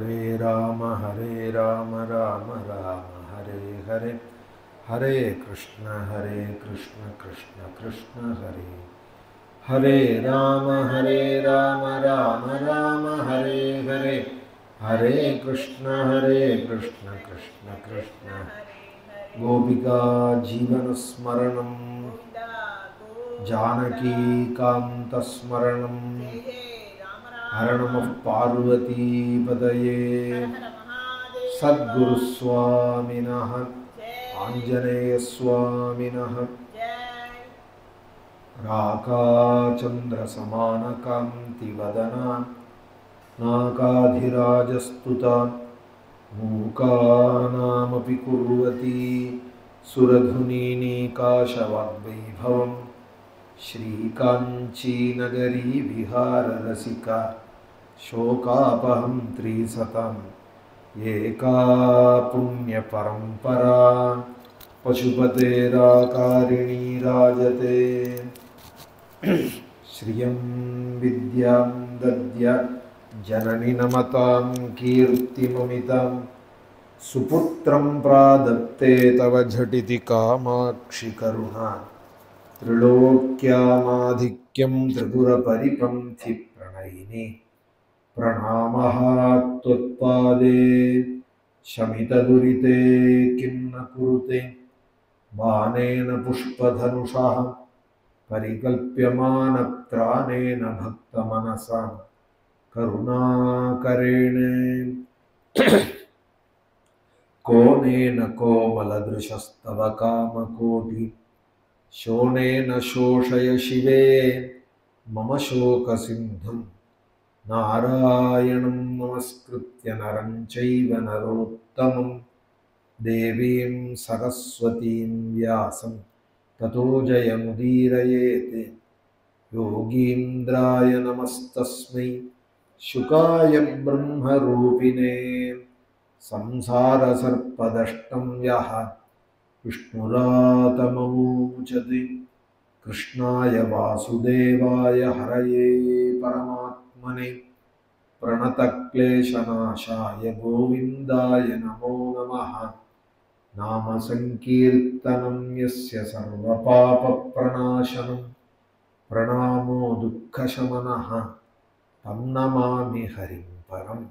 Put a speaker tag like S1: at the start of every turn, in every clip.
S1: हरे राम राम राम हरे हरे, हरे कृष्ण कृष्ण कृष्ण हरे हरे, राम राम राम हरे हरे, हरे कृष्ण कृष्ण कृष्ण। गोपिका जीवन स्मरणं जानकी कांत स्मरणं, हर नमः पार्वती पतये। सद्गुरु स्वामिनः आंजनेय स्वामिनः, राकाचंद्र समान कांति वदना, नाकाधिराजस्तुता, मूकानामपि कुर्वती सुरधुनीनीकाशवाग्वैभवम्। श्रीकाञ्ची नगरी विहाररसिका, शोकापहंत्री सतम् एका पुण्यपरम्परा, पशुपतेराकारिणी राजते। श्रियं विद्यां दद्य जननि नमतां कीर्तिममितं, सुपुत्रं प्रादत्ते तव झटिति कामाक्षि करुणा। त्रिलोक्यामाधिक्यं त्रिपुरपरिपन्थि प्रणयिनि, प्रणामः त्वत्पादे। शमितदुरिते किं न कुरुते, बाणेन पुष्पधनुषः परिकल्प्यमानत्राणेन भक्तमनसां करुणाकरेण। कोनेन कोमलदृशस्तव कामकोटि, शोणेन शोषय शिवे मम शोकसिन्धुं। नारायणं नमस्कृत्य नरं चैव नरोत्तमं, देवीं सरस्वतीं व्यासं ततो जयमुदीरयेत्। योगीन्द्राय नमस्तस्मै शुकाय ब्रह्मरूपिणे, संसारसर्पदष्टं यः विष्णुरातममुचति। कृष्णाय वासुदेवाय हरये परमात्मने, प्रणतक्लेशनाशाय गोविन्दाय नमो नमः। नाम संकीर्तनं यस्य सर्वपापप्रणाशनं, प्रणामो दुःखशमनः तं नमामि हरिं परम्।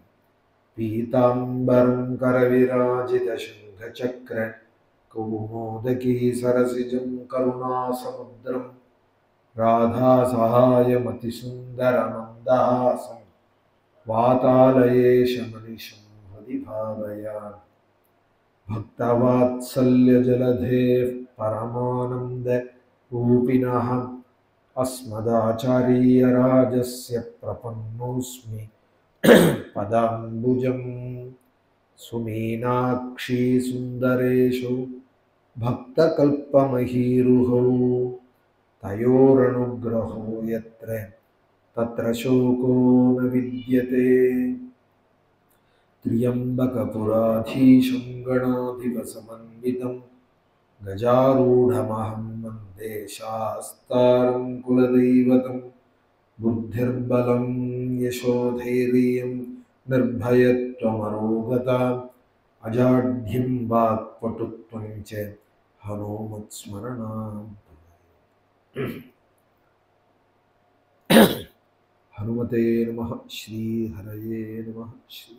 S1: पीताम्बरं करविराजितशङ्खचक्र कौमोदकी सरसिजं करुणासमुद्रं, राधासहायमतिसुन्दरमन्दहासं, वातालयेशमनिशं हृदि भावयामि। भक्तवात्सल्यजलधेः परमानन्दरूपिणः, अस्मदाचार्यराजस्य प्रपन्नोऽस्मि पदाम्बुजं। सुमीनाक्षी सुन्दरेषु भक्तकल्पमहीरुहौ, तयोरनुग्रहो यत्र तत्र शोको न विद्यते। त्र्यम्बकपुराधीशं गणाधिपसमन्वितं, गजारूढमहं वन्दे शास्तारं कुलदैवतं। बुद्धिर्बलं यशोधैर्यं निर्भयत्वमरोगता, अजाड्यं वाक्पटुत्वं च हनूमत्स्मरणात्। हनुमते नमः। श्री हरये नमः। श्री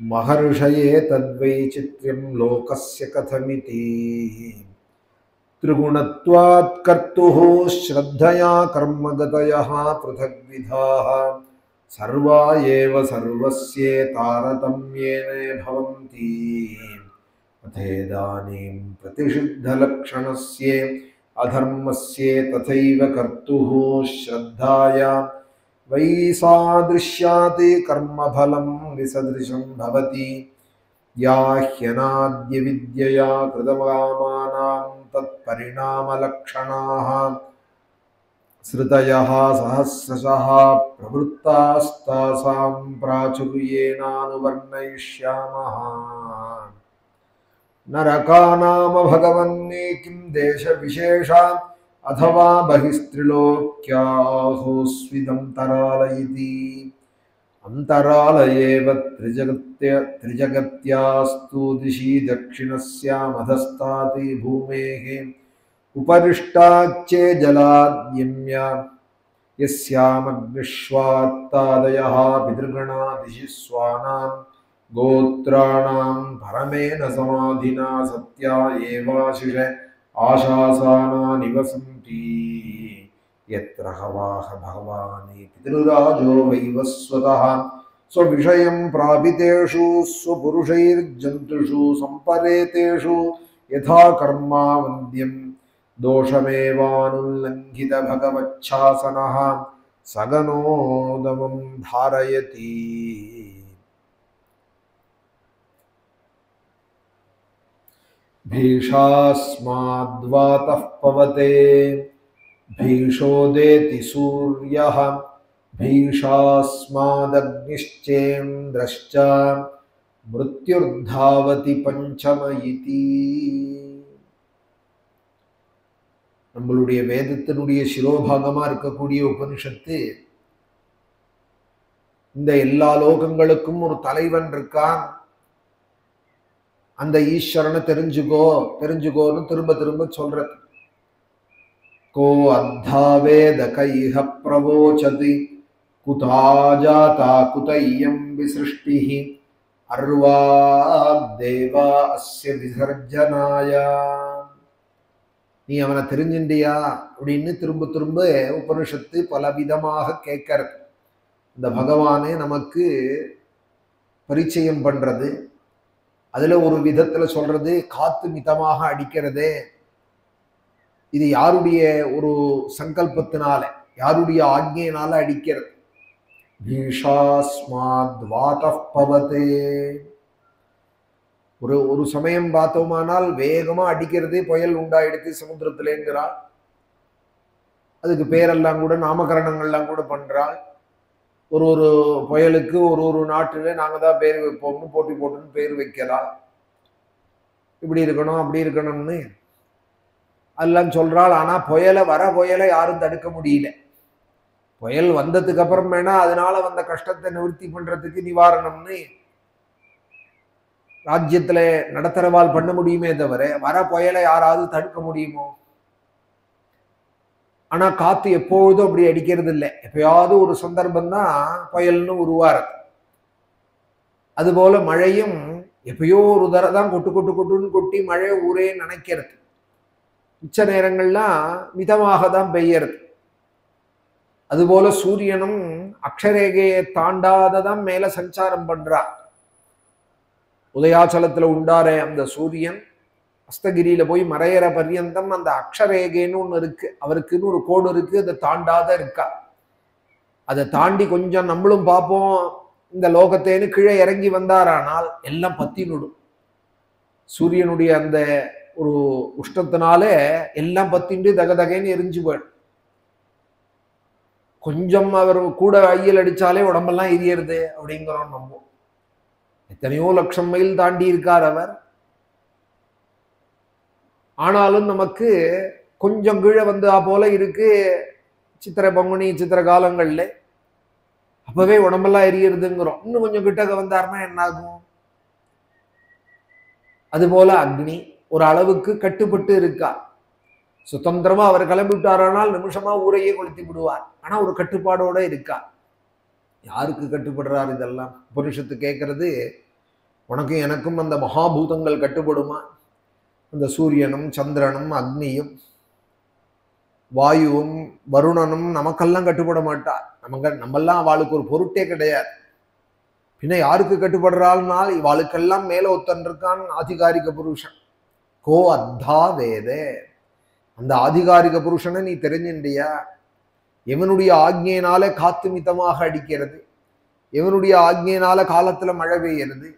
S1: महर्षये तद्वैचित्र्यं लोकस्य कथमिति, त्रिगुणत्वात् कर्तुः श्रद्धया कर्मगतयः पृथग्विधाः, सर्वा एव सर्वस्य तारतम्येन भवन्ति। अथेदानीं प्रतिषिद्धलक्षणस्य अधर्मस्य तथैव कर्तुः श्रद्धाया वैसादृश्यात् कर्मफलं विसदृशं भवति। या ह्यनाद्य विद्यया कृतकामानां तत्परिणामलक्षणाः, श्रुतयः सहस्रशः प्रवृत्तास्तासां प्राचुर्येणानुवर्णयिष्यामः नरकानाम भगवन्ने किं देशविशेषान् अथवा बहिस्त्रिलोक्याहोस्विदन्तराल इति अंतराल एव त्रिजगत्यास्तु दिशि दक्षिणस्यामधस्तात् भूमेः उपरिष्टाच्चे जलाद्यम्य यस्यामग्निष्वात्तादयः पितृगणा दिशि स्वानां गोत्राणां परमेन समाधिना सत्या एवाशिष आशासाना निवसन्ति यत्र हवाह भगवानि पितृराजो वैवस्वतः स्वविषयं प्रापितेषु स्वपुरुषैर्जन्तुषु सम्परेतेषु यथा कर्मा वन्द्यं दोषमेवानुल्लङ्घित भगवच्छासनः सगनोदमं धारयति। भीषास्माद्वातः पवते भीषोदेति सूर्यः भीषास्मादग्निश्चेन्द्रश्च मृत्युर्धावति पंचम इति। நம்மளுடைய வேதத்தினுடைய சிரோபாகமா இருக்கக்கூடிய உபனிஷத்து இந்த எல்லா லோகங்களுக்கும் ஒரு தலைவன் இருக்கான், அந்த ஈஸ்வரனை தெரிஞ்சுக்கோன்னு திரும்ப திரும்ப சொல்றது. को अद्धावेद कैह प्रवोचति कुताजाता कुतय्यं विसृष्टिः अर्वादेवा अस्य विसर्जनाय। நீ அவனை தெரிஞ்சிண்டியா அப்படின்னு திரும்ப திரும்ப உபனிஷத்து பலவிதமாக கேட்கறது. இந்த பகவானே நமக்கு பரிச்சயம் பண்றது. அதுல ஒரு விதத்துல சொல்றது காத்து மிதமாக அடிக்கிறதே, இது யாருடைய ஒரு சங்கல்பத்தினால யாருடைய ஆக்ஞையினால அடிக்கிறது. பீஷாஸ்மாத்வாதः பவதே, ஒரு சமயம் பார்த்தோமானால் வேகமா அடிக்கிறது, புயல் உண்டாயிடுது சமுத்திரத்திலேங்கிறாள். அதுக்கு பேரெல்லாம் கூட நாமகரணங்கள்லாம் கூட பண்றாள். ஒரு புயலுக்கு ஒரு நாட்டுல நாங்க தான் பேர் வைப்போம்னு போட்டி போட்டுன்னு பேர் வைக்கலாம். இப்படி இருக்கணும் அப்படி இருக்கணும்னு எல்லாம் சொல்றாள். ஆனா புயலை யாரும் தடுக்க முடியல. புயல் வந்ததுக்கு அப்புறம் வேணா அதனால வந்த கஷ்டத்தை நிவர்த்தி பண்றதுக்கு நிவாரணம்னு ராஜ்யத்துல நடத்துறவாள் பண்ண முடியுமே தவிர வர புயலை யாராவது தடுக்க முடியுமோ? ஆனா காத்து எப்போதும் அப்படி அடிக்கிறது இல்லை. எப்பயாவது ஒரு சந்தர்ப்பம் தான் புயல்னு உருவாருது. அதுபோல மழையும் எப்பயோ ஒரு தடவை தான் கொட்டுன்னு கொட்டி மழை ஊரே நினைக்கிறது. மிச்ச நேரங்கள்லாம் மிதமாக தான் பெய்யறது. அதுபோல சூரியனும் அக்ஷரேகையை தாண்டாததான் மேல சஞ்சாரம் பண்றா. உதயாச்சலத்துல உண்டார அந்த சூரியன் அஸ்தகிரியில போய் மறையிற பர்யந்தம் அந்த அக்ஷரேகைன்னு ஒண்ணு இருக்கு, அவருக்குன்னு ஒரு கோடு இருக்கு, அதை தாண்டாத இருக்கா. அதை தாண்டி கொஞ்சம் நம்மளும் பார்ப்போம் இந்த லோகத்தேன்னு கீழே இறங்கி வந்தாரானால் எல்லாம் பத்தி நுடும். சூரியனுடைய அந்த ஒரு உஷ்ணத்தினால எல்லாம் பத்திண்டு தகதகைன்னு எரிஞ்சு போயிடும். கொஞ்சம் அவர் கூட ஐயல் அடிச்சாலே உடம்பெல்லாம் எரியறது அப்படிங்கிறோம். நம்ம எத்தனையோ லட்சம் மைல் தாண்டி இருக்கார் அவர். ஆனாலும் நமக்கு கொஞ்சம் கீழே வந்தா போல இருக்கு. சித்திரை பங்குனி சித்திர காலங்கள்ல அப்பவே உடம்பெல்லாம் எரியறதுங்கிறோம். இன்னும் கொஞ்சம் கிட்டக்க வந்தாருன்னா என்ன ஆகும்? அதுபோல அக்னி ஒரு அளவுக்கு கட்டுப்பட்டு இருக்கா. சுதந்திரமா அவர் கிளம்பி விட்டாரானால் நிமிஷமா ஊரையே கொளுத்தி விடுவார். ஆனா ஒரு கட்டுப்பாடோட இருக்கா. யாருக்கு கட்டுப்படுறார்? இதெல்லாம் உபனிஷத்து கேட்கறது, உனக்கும் எனக்கும் அந்த மகாபூதங்கள் கட்டுப்படுமா? அந்த சூரியனும் சந்திரனும் அக்னியும் வாயுவும் வருணனும் நமக்கெல்லாம் கட்டுப்பட மாட்டார். நம்மெல்லாம் அவளுக்கு ஒரு பொருட்டே கிடையாது. பின்ன யாருக்கு கட்டுப்படுறாள்னால் இவாளுக்கெல்லாம் மேல ஒத்தன் இருக்கான், ஆதிகாரிக புருஷன். கோ அத்தா வேதே, அந்த ஆதிகாரிக புருஷனை நீ தெரிஞ்சின்றியா? எவனுடைய ஆக்ஞையினால காத்து மிதமாக அடிக்கிறது, எவனுடைய ஆக்ஞையினால காலத்துல மழை பெய்யறது,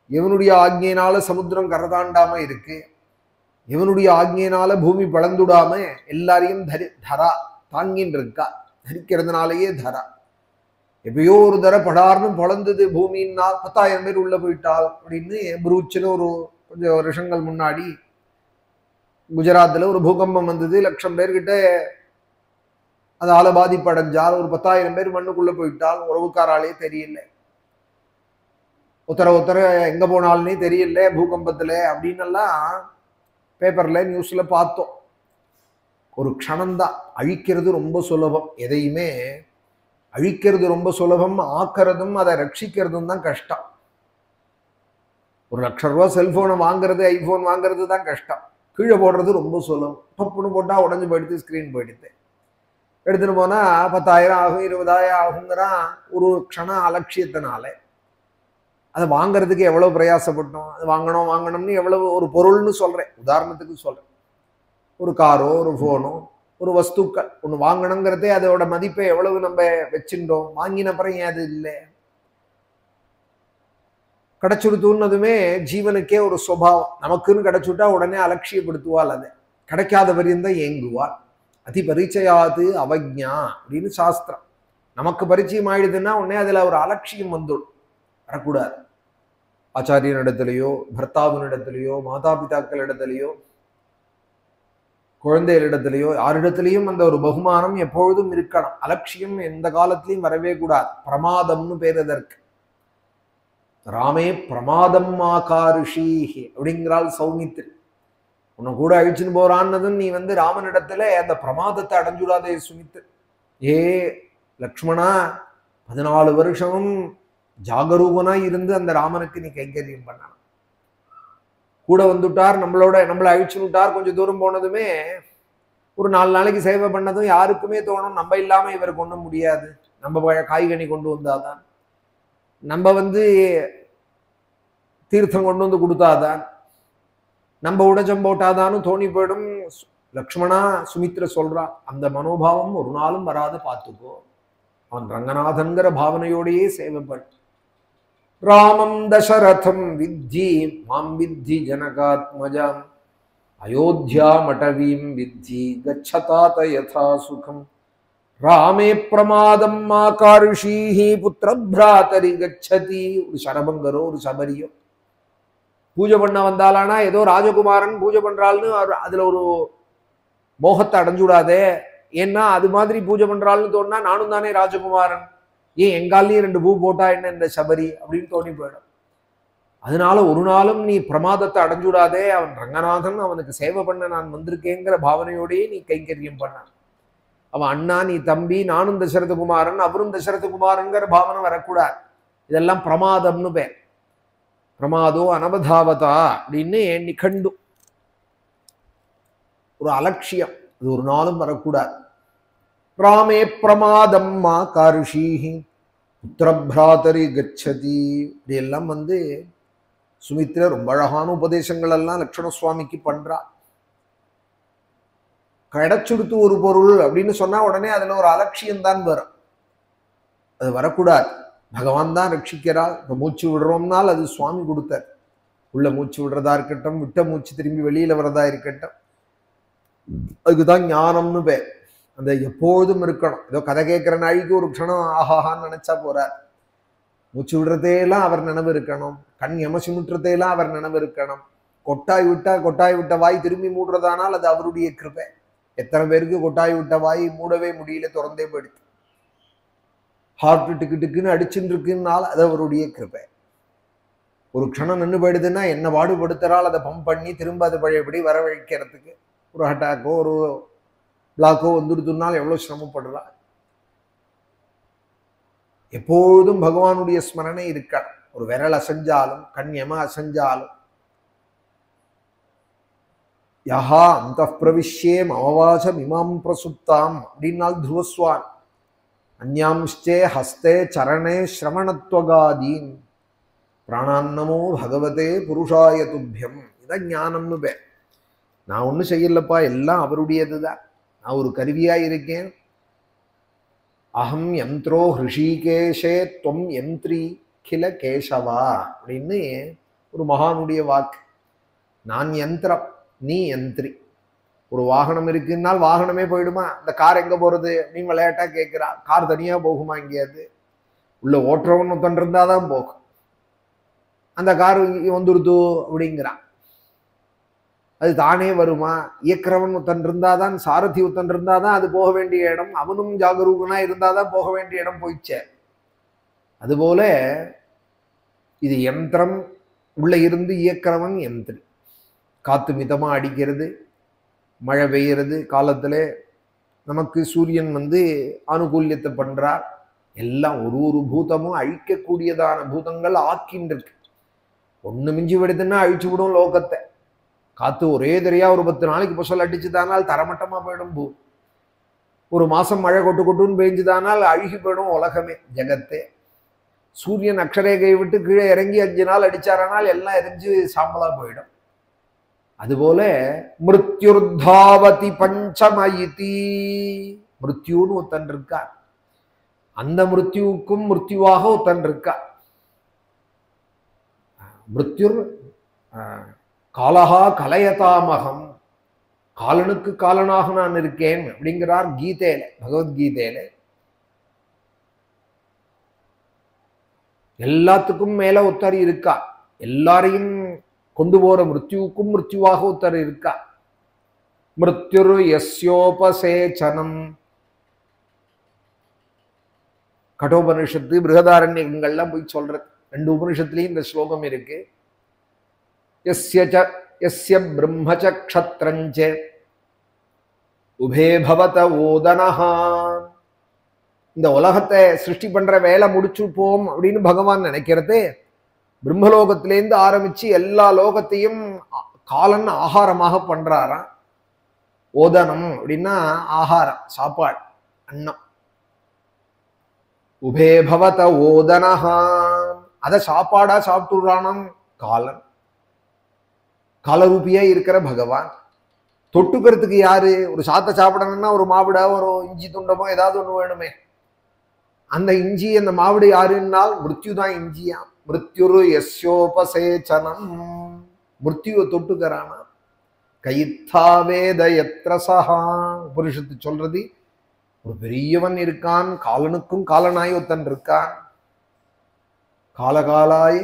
S1: எவனுடைய ஆக்ஞையினால சமுத்திரம் கரதாண்டாம இருக்கு, எவனுடைய ஆக்ஞையினால பூமி பழந்துடாம எல்லாரையும் தாங்கின்னு இருக்கா. தரிக்கிறதுனாலேயே தரா. எப்பயோ ஒரு தர படார்னு பொழந்தது பூமின்னா 10,000 பேர் உள்ள போயிட்டால் அப்படின்னு புரூச்சில் ஒரு கொஞ்சம் வருஷங்கள் முன்னாடி குஜராத்தில் ஒரு பூகம்பம் வந்தது. 1,00,000 பேர்கிட்ட அதால பாதிப்படைஞ்சால், ஒரு 10,000 பேர் மண்ணுக்குள்ள போயிட்டால் உறவுக்காராலே தெரியல, ஒருத்தர எங்க போனாலுமே தெரியல பூகம்பத்துல அப்படின்னு எல்லாம் பேப்பர்ல நியூஸ்ல பார்த்தோம். ஒரு க்ஷணம்தான். அழிக்கிறது ரொம்ப சுலபம். எதையுமே அழிக்கிறது ரொம்ப சுலபம், ஆக்கிறதும் அதை ரட்சிக்கிறதும் தான் கஷ்டம். ஒரு 1,00,000 ரூபாய் செல்போனை வாங்குறது, ஐபோன் வாங்குறது தான் கஷ்டம். கீழே போடுறது ரொம்ப சுலபம். டப்புன்னு போட்டா உடஞ்சு போயிடுது, ஸ்கிரீன் போயிடுது. எடுத்துட்டு போனா 10,000 ஆகும், 20,000 ஆகுங்கிறான். ஒரு க்ஷண அலட்சியத்தினால அதை வாங்குறதுக்கு எவ்வளவு பிரயாசப்பட்டோம். அது வாங்கணும்னு எவ்வளவு, ஒரு பொருள்னு சொல்றேன், உதாரணத்துக்கு சொல்றேன். ஒரு காரோ ஒரு போனோ ஒரு வஸ்துக்கள் ஒன்று வாங்கணுங்கிறதே அதோட மதிப்பை எவ்வளவு நம்ம வச்சுட்டோம். வாங்கின அப்புறம் ஏன் அது இல்லை, கிடைச்சுடுத்துன்னதுமே ஜீவனுக்கே ஒரு சுபாவம். நமக்குன்னு கிடைச்சுட்டா உடனே அலட்சியப்படுத்துவாள், அதை கிடைக்காத பரியந்தான் ஏங்குவாள். அதி பரிச்சயாது அவஜ்ஞா அப்படின்னு சாஸ்திரம். நமக்கு பரிச்சயம் ஆயிடுதுன்னா உடனே அதுல ஒரு அலட்சியம் வந்துடும், வரக்கூடாது. ஆச்சாரியனிடத்திலேயோ பர்த்தாவினிடத்திலேயோ மாதா பிதாக்களிடத்திலேயோ குழந்தைகளிடத்திலேயோ யாரிடத்திலையும் அந்த ஒரு பகுமானம் எப்பொழுதும் இருக்கணும். அலட்சியம் எந்த காலத்திலையும் வரவே கூடாது. பிரமாதம்னு பேர் அதற்கு. ராமே பிரமாதம் ஆகாருஷீஹி அப்படிங்கிறாள் சௌமித்ரி. உன்னை கூட அழிச்சுன்னு போறான்னதும் நீ ராமனிடத்துல அந்த பிரமாதத்தை அடைஞ்சுடாதே சுமித்ரு. ஏ லக்ஷ்மணா, 14 வருஷமும் ஜாகரூகனா இருந்து அந்த ராமனுக்கு நீ கைங்கரியம் பண்ண. கூட வந்துட்டார், நம்மளை அழிச்சுன்னு விட்டார். கொஞ்சம் தூரம் போனதுமே ஒரு 4 நாளைக்கு சேவை பண்ணதும் யாருக்குமே தோணும், நம்ம இல்லாம இவருக்கு ஒண்ணும் முடியாது, நம்ம காய்கனி கொண்டு வந்தாதான், நம்ம தீர்த்தம் கொண்டு வந்து கொடுத்தாதான், நம்ம உடச்சம் போட்டாதான்னு தோணி போயிடும். லக்ஷ்மணா, சுமித்ர சொல்றா, அந்த மனோபாவம் ஒரு நாளும் வராது பார்த்துக்கோ. அவன் ரங்கநாதன்கிற பாவனையோடையே சேவைப்பட்டு ராமம் தசரதம் வித்தி மாம் வித்தி ஜனகாத்மஜாம் அயோத்தியா மடவீம் வித்தி கச்சதாத யதா சுகம் ராமே பிரமாதம் ஆகாருஷீஹி புத்திரபிராதரி கச்சதி. ஒரு சரபங்கரோ ஒரு சபரியோ பூஜை பண்ண வந்தாலானா ஏதோ ராஜகுமாரன் பூஜை பண்றாள்னு அதுல ஒரு மோகத்தை அடைஞ்சுடாதே. ஏன்னா அது மாதிரி பூஜை பண்றாள்னு தோணுனா நானும் தானே ராஜகுமாரன், ஏன் எங்காலையும் 2 பூ போட்டா என்ன இந்த சபரி அப்படின்னு தோணி போயிடும். அதனால ஒரு நாளும் நீ பிரமாதத்தை அடைஞ்சுடாதே. அவன் ரங்கநாதன், அவனுக்கு சேவை பண்ண நான் வந்திருக்கேங்கிற பாவனையோடையே நீ கைங்கரியம் பண்ண. அவன் அண்ணா, நீ தம்பி, நானும் தசரதகுமாரன், அவரும் தசரதகுமாரன்கிற பாவனை வரக்கூடாது. இதெல்லாம் பிரமாதம்னு பேர். பிரமாதோ அனவதாவதா அப்படின்னு நிகண்டு ஒரு அலட்சியம், அது ஒரு நாளும் வரக்கூடாது. ராமே பிரமாதம் ஆகாருஷீஹி புத்திரபிராதரி கச்சதி. இப்படி எல்லாம் சுமித்ர ரொம்ப அழகான உபதேசங்கள் எல்லாம் லட்சுமண சுவாமிக்கு பண்றா. கிடைச்சுடுத்து ஒரு பொருள் அப்படின்னு சொன்னா உடனே அதுல ஒரு அலட்சியம் தான் வரும், அது வரக்கூடாது. பகவான் தான் ரட்சிக்கிறாள். இப்போ மூச்சு விடுறோம்னால் அது சுவாமி கொடுத்தார். உள்ள மூச்சு விடுறதா இருக்கட்டும், விட்ட மூச்சு திரும்பி வெளியில வர்றதா இருக்கட்டும், அதுக்குதான் ஞானம்னு பேர். அந்த எப்பொழுதும் இருக்கணும். ஏதோ கதை கேட்கிற நாளைக்கு ஒரு க்ஷணம் ஆஹான்னு நினைச்சா போறார். மூச்சு விடுறதையெல்லாம் அவர் நினைவு இருக்கணும், கண் எமசிமுற்றத்தையெல்லாம் அவர் நினைவு இருக்கணும். கொட்டாய் விட்ட வாய் திரும்பி மூடுறதானால் அது அவருடைய கிருபை. எத்தனை பேருக்கு கொட்டாய் விட்ட வாய் மூடவே முடியல, திறந்தே போயிடுது. ஹார்ட் டிக்குன்னு அடிச்சுட்டு இருக்குன்னால அது அவருடைய கிருபை. ஒரு க்ஷணம் நின்று போயிடுதுன்னா என்ன பாடுபடுத்துறால் அதை பம்ப் பண்ணி திரும்ப அது பழையபடி வரவழைக்கிறதுக்கு. ஒரு அட்டாக்கோ ஒரு பிளாக்கோ வந்துடுதுனால் எவ்வளவு சிரமப்படுறா. எப்பொழுதும் பகவானுடைய ஸ்மரணை இருக்க. ஒரு விரல் அசைஞ்சாலும் கண் எம அசைஞ்சாலும் யஹா அந்த பிரவிஷ்யே மமவாசம் இமாம் பிரசுப்தாம் அப்படின்னால் துருவஸ்வான் அந்யாம்ஸ்டே ஹஸ்தே சரணே ஸ்ரவணத்வகாதீன் பிராணான்னமோ பகவதே புருஷாய துப்பியம். இதான் ஞானம்னு பேர். நான் ஒன்றும் செய்யலப்பா, எல்லாம் அவருடையதுதான். நான் ஒரு கருவியா இருக்கேன். அகம் யந்திரோ ஹிருஷிகேஷே துவம் யந்திரி கில கேசவா அப்படின்னு ஒரு மகானுடைய வாக்கு. நான் யந்திரம், நீ யந்திரி. ஒரு வாகனம் இருக்குன்னால் வாகனமே போயிடுமா? இந்த கார் எங்க போறது அப்படின்னு விளையாட்டா கேட்கிறா. கார் தனியா போகுமா? எங்கேயாவது உள்ள ஓட்டுறவன் ஒருத்தன் இருந்தாதான் போகும். அந்த கார் வந்துருது அப்படிங்கிறான். அது தானே வருமா? இயக்கிறவன் ஒருத்தன் இருந்தாதான், சாரதி ஒருத்தன் இருந்தாதான் அது போக வேண்டிய இடம். அவனும் ஜாகரூகனா இருந்தாதான் போக வேண்டிய இடம் போயிடுச்சே. அதுபோல இது யந்திரம், உள்ள இருந்து இயக்கிறவன் யந்திரி. காத்து மிதமா அடிக்கிறது, மழை பெய்யறது, காலத்துல நமக்கு சூரியன் அனுகூல்யத்தை பண்றார். எல்லாம் ஒரு பூதமும் அழிக்கக்கூடியதான பூதங்கள் ஆக்கின்றிருக்கு. ஒண்ணு மிஞ்சி விடுதுன்னா அழிச்சு விடும் லோகத்தை. காத்து ஒரே தெரியா ஒரு 10 நாளைக்கு புசல் அடிச்சுதானால் தரமட்டமா போயிடும் பூ. ஒரு மாசம் மழை கொட்டுன்னு பெய்ஞ்சுதானால் அழுகி போயிடும் உலகமே, ஜெகத்தே. சூரியன் அக்ஷரேகையை விட்டு கீழே இறங்கி 5 நாள் அடிச்சாரானால் எல்லாம் எரிஞ்சு சாம்பலா போயிடும். அதுபோல மிருத்யுர்தாவதி பஞ்சமயிதி, மிருத்யுன்னு ஒருத்தன் இருக்கார். அந்த மிருத்யுவுக்கும் மிருத்யுவாக ஒருத்தன் இருக்கார். மிருத்யுர் காலஹா கலயதாமகம், காலனுக்கு காலனாக நான் இருக்கேன் அப்படிங்கிறார் கீதையில, பகவத்கீதையில. எல்லாத்துக்கும் மேல ஒருத்தர் இருக்கா. எல்லாரையும் கொண்டு போற மிருத்யுவுக்கும் மிருத்யுவாக ஒருத்தர் இருக்கா. மிருத்யுர் யஸ்யோபசேச்சனம், கடோபனிஷத்து பிருகதாரண்யங்கள்லாம் போய் சொல்றது. 2 உபனிஷத்துலயும் இந்த ஸ்லோகம் இருக்கு. யஸ்ய பிரம்மச க்ஷத்ரஞ்ச உபே பவத ஓதனஹா. இந்த உலகத்தை சிருஷ்டி பண்ற வேலை முடிச்சுப்போம் அப்படின்னு பகவான் நினைக்கிறது. பிரம்மலோகத்திலேருந்து ஆரம்பிச்சு எல்லா லோகத்தையும் காலன் ஆகாரமாக பண்றாராம். ஓதனம் அப்படின்னா ஆகாரம், சாப்பாடு, அன்னம். உபே பவத ஓதனஹா, அதை சாப்பாடா சாப்பிட்டுறானாம் காலன். காலரூபியா இருக்கிற பகவான். தொட்டுக்கிறதுக்கு யாரு? ஒரு சாத்தை சாப்பிடணும்னா ஒரு மாவிடா, ஒரு இஞ்சி துண்டமோ ஏதாவது ஒண்ணு வேணுமே. அந்த இஞ்சி, அந்த மாவிடு யாருன்னால் மிருத்யு தான் இஞ்சியா. மிருத்யுரு யஸ்யோபசேச்சனம், மிருத்யுவை தொட்டுக்கிறானா. கைத்தாவேத யத்ரசஹா, உபனிஷத்து சொல்றது. ஒரு பெரியவன் இருக்கான், காலனுக்கும் காலனாய் ஒருத்தன் இருக்கான். காலகாலாய்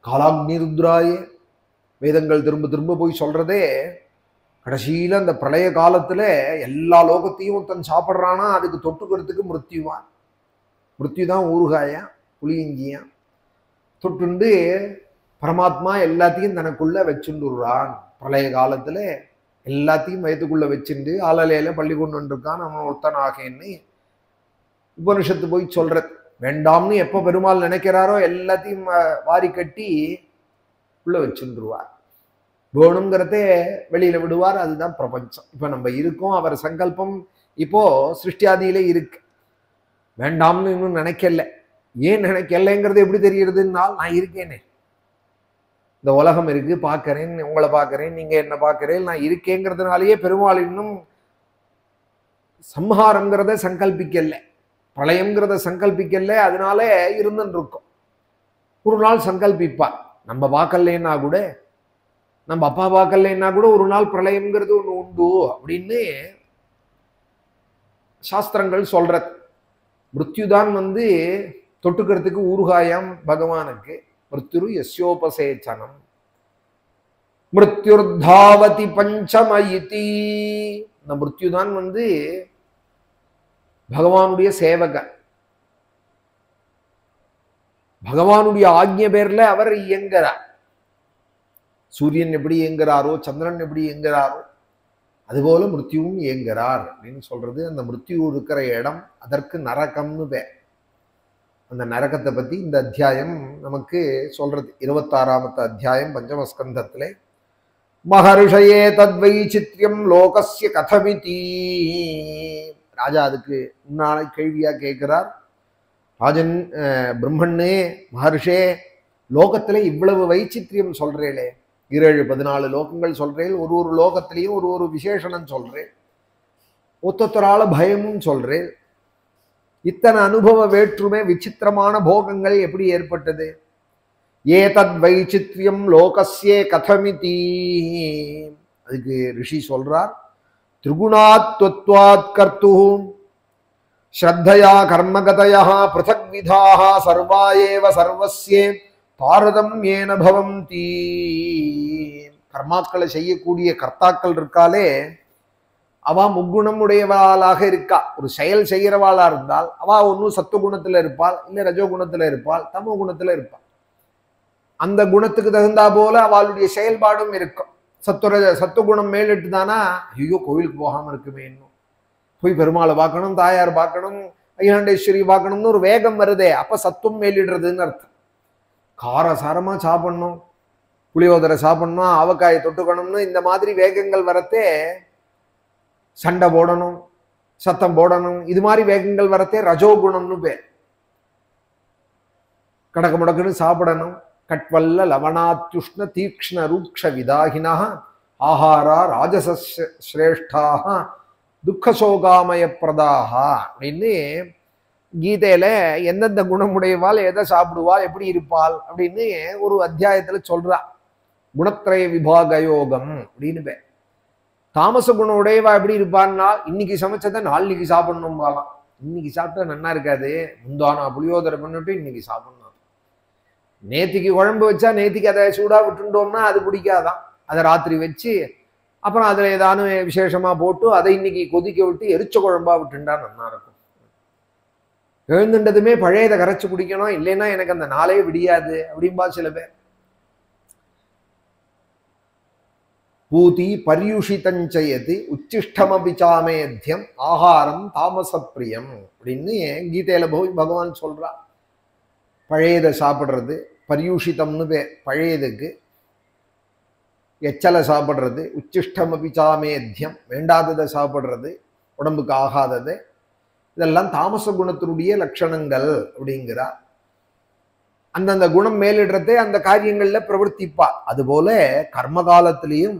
S1: காலாக்னி ருத்ராய, வேதங்கள் திரும்ப திரும்ப போய் சொல்றதே. கடைசியில அந்த பிரளய காலத்துல எல்லா லோகத்தையும் ஒருத்தன் சாப்பிட்றானா, அதுக்கு தொட்டுக்கிறதுக்கு மிருத்யுவான். மிருத்யு தான் ஊறுகாயா, புளியிஞ்சியா. தொட்டுண்டு பரமாத்மா எல்லாத்தையும் தனக்குள்ள வச்சுண்டுறான். பிரளய காலத்துல எல்லாத்தையும் வயத்துக்குள்ள வச்சுண்டு ஆலலையில பள்ளி கொண்டு வந்திருக்கான் அவன் ஒருத்தனாகன்னு உபனிஷத்து போய் சொல்றது. வேண்டாம்னு எப்ப பெருமாள் நினைக்கிறாரோ எல்லாத்தையும் வாரி கட்டி உள்ள வச்சுருவார். வேணுங்கிறதே வெளியில விடுவார். அதுதான் பிரபஞ்சம். இப்ப நம்ம இருக்கோம், அவர் சங்கல்பம் இப்போ சிருஷ்டியாதியில இருக்கு. வேண்டாம்னு இன்னும் நினைக்கல. ஏன் நினைக்கலைங்கிறது எப்படி தெரியுறதுன்னால், நான் இருக்கேனே, இந்த உலகம் இருக்கு, பார்க்கறேன், உங்களை பார்க்கறேன், நீங்க என்ன பார்க்கறேன், நான் இருக்கேங்கிறதுனாலேயே பெருமாள் இன்னும் சம்ஹாரங்கிறத சங்கல்பிக்கல, பிரளயம்ங்கிறத சங்கல்பிக்கல. அதனால இருந்துன்னு இருக்கும். ஒரு நாள் சங்கல்பிப்பார். நம்ம பார்க்கலன்னா கூட, நம்ம அப்பா பார்க்கலன்னா கூட ஒரு நாள் பிரளயம்ங்கிறது ஒண்ணு உண்டு அப்படின்னு சாஸ்திரங்கள் சொல்றது. மிருத்யுதான் தொட்டுக்கிறதுக்கு ஊறுகாயம் பகவானுக்கு. மிருத்யுரு யஸ்யோபசேச்சனம் மிருத்யுர்தாவதி பஞ்சமயிதி. இந்த மிருத்யுதான் பகவானுடைய சேவகர். பகவானுடைய ஆக்ஞை பேர்ல அவர் இயங்குறார். சூரியன் எப்படி இயங்குறாரோ, சந்திரன் எப்படி இயங்குறாரோ, அதுபோல மிருத்யுவும் இயங்குறார் அப்படின்னு சொல்றது. அந்த மிருத்யு இருக்கிற இடம், அதற்கு நரகம்னு பேர். அந்த நரகத்தை பத்தி இந்த அத்தியாயம் நமக்கு சொல்றது. 26வது அத்தியாயம் பஞ்சமஸ்கந்தத்திலே மகர்ஷயே தத்வைச்சித்யம் லோகஸ்ய கதமிதி. ராஜா அதுக்கு முன்னால கேள்வியா கேட்கிறார். ராஜன், பிரம்மண்ணே, மகர்ஷே, லோகத்துல இவ்வளவு வைச்சித்ரியம் சொல்றேளே, 17-14 லோகங்கள் சொல்றேன், ஒரு லோகத்திலையும் ஒரு விசேஷனம் சொல்றேன், ஒத்தொத்தரால பயமும் சொல்றேன், இத்தனை அனுபவ வேற்றுமை விசித்திரமான போகங்கள் எப்படி ஏற்பட்டது? ஏதத் வைச்சித்யம் லோகஸ்யே கதமிதி. அதுக்கு ரிஷி சொல்றார், திரிகுணாத்வத்வாத் கர்த்துஹு ஸ்ரத்தயா கர்மகதயः பிருதக் விதாः சர்வா ஏவ சர்வஸ்யே தாரதம்யேன பவந்தி. கர்மாக்களை செய்யக்கூடிய கர்த்தாக்கள் இருக்காலே, அவ முக்குணம் உடையவாளாக இருக்கா. ஒரு செயல் செய்கிறவாளா இருந்தால் அவ ஒன்னும் சத்துவகுணத்துல இருப்பாள், இல்ல ரஜோகுணத்துல இருப்பாள், தமோ குணத்துல இருப்பாள். அந்த குணத்துக்கு தகுந்தா போல அவளுடைய செயல்பாடும் இருக்கும். சத்துவகுணம் மேலிட்டு தானா, ஐயோ கோவிலுக்கு போகாம இருக்குமே, இன்னும் போய் பெருமாளை பார்க்கணும், தாயார் பார்க்கணும், ஐயாண்டேஸ்வரி பார்க்கணும்னு ஒரு வேகம் வருதே, அப்ப சத்துவம் மேலிடுறதுன்னு அர்த்தம். காரசாரமா சாப்பிடணும், புளியோதரை சாப்பிடணும், ஆவக்காயை தொட்டுக்கணும்னு இந்த மாதிரி வேகங்கள் வரத்தே, சண்டை போடணும், சத்தம் போடணும், இது மாதிரி வேகங்கள் வரத்தே ரஜோகுணம்னு பேர். கடக்க முடக்குன்னு சாப்பிடணும். கட்வல்ல லவணாத்யுஷ்ண தீக்ஷ்ண ரூக்ஷ விதாகினா ஆஹாரா ராஜசிரேஷ்டாக துக்கசோகாமய பிரதாகா அப்படின்னு கீதையில எந்தெந்த குணமுடையவாள் எதை சாப்பிடுவாள், எப்படி இருப்பாள் அப்படின்னு ஒரு அத்தியாயத்துல சொல்றா. குணத்ரய விபாக யோகம் அப்படின்னு பேர். தாமச குணம் உடையவா எப்படி இருப்பான்னா, இன்னைக்கு சமைச்சதை நாளைக்கு சாப்பிடணும் பாலாம். இன்னைக்கு சாப்பிட்டா நன்னா இருக்காது, முந்தானா புளியோதரை பண்ணிட்டு இன்னைக்கு சாப்பிடணும். நேத்திக்கு குழம்பு வச்சா நேத்திக்கு அதை சூடா விட்டுட்டோம்னா அது பிடிக்காதான். அதை ராத்திரி வச்சு அப்புறம் அதுல ஏதானும் விசேஷமா போட்டு அதை இன்னைக்கு கொதிக்க விட்டு எரிச்ச குழம்பா விட்டுண்டா நல்லா இருக்கும். எழுந்துட்டதுமே பழையதை கரைச்சு குடிக்கணும், இல்லைன்னா எனக்கு அந்த நாளே விடியாது அப்படின்பா சில பேர். பூதி பரியுஷிதஞ்சயதி உச்சிஷ்டமபிச்சாமேத்யம் ஆகாரம் தாமசப்பிரியம் அப்படின்னு கீதையில போய் பகவான் சொல்றா. பழையதை சாப்பிட்றது பரியூஷிதம்னு பேர் பழையதுக்கு. எச்சலை சாப்பிட்றது உச்சிஷ்டமபிச்சாமேத்யம், வேண்டாததை சாப்பிட்றது, உடம்புக்கு ஆகாதது, இதெல்லாம் தாமச குணத்தினுடைய லட்சணங்கள் அப்படிங்கிறா. அந்தந்த குணம் மேலிடுறதே அந்த காரியங்கள்ல பிரவர்த்திப்பா. அதுபோல கர்ம காலத்திலையும்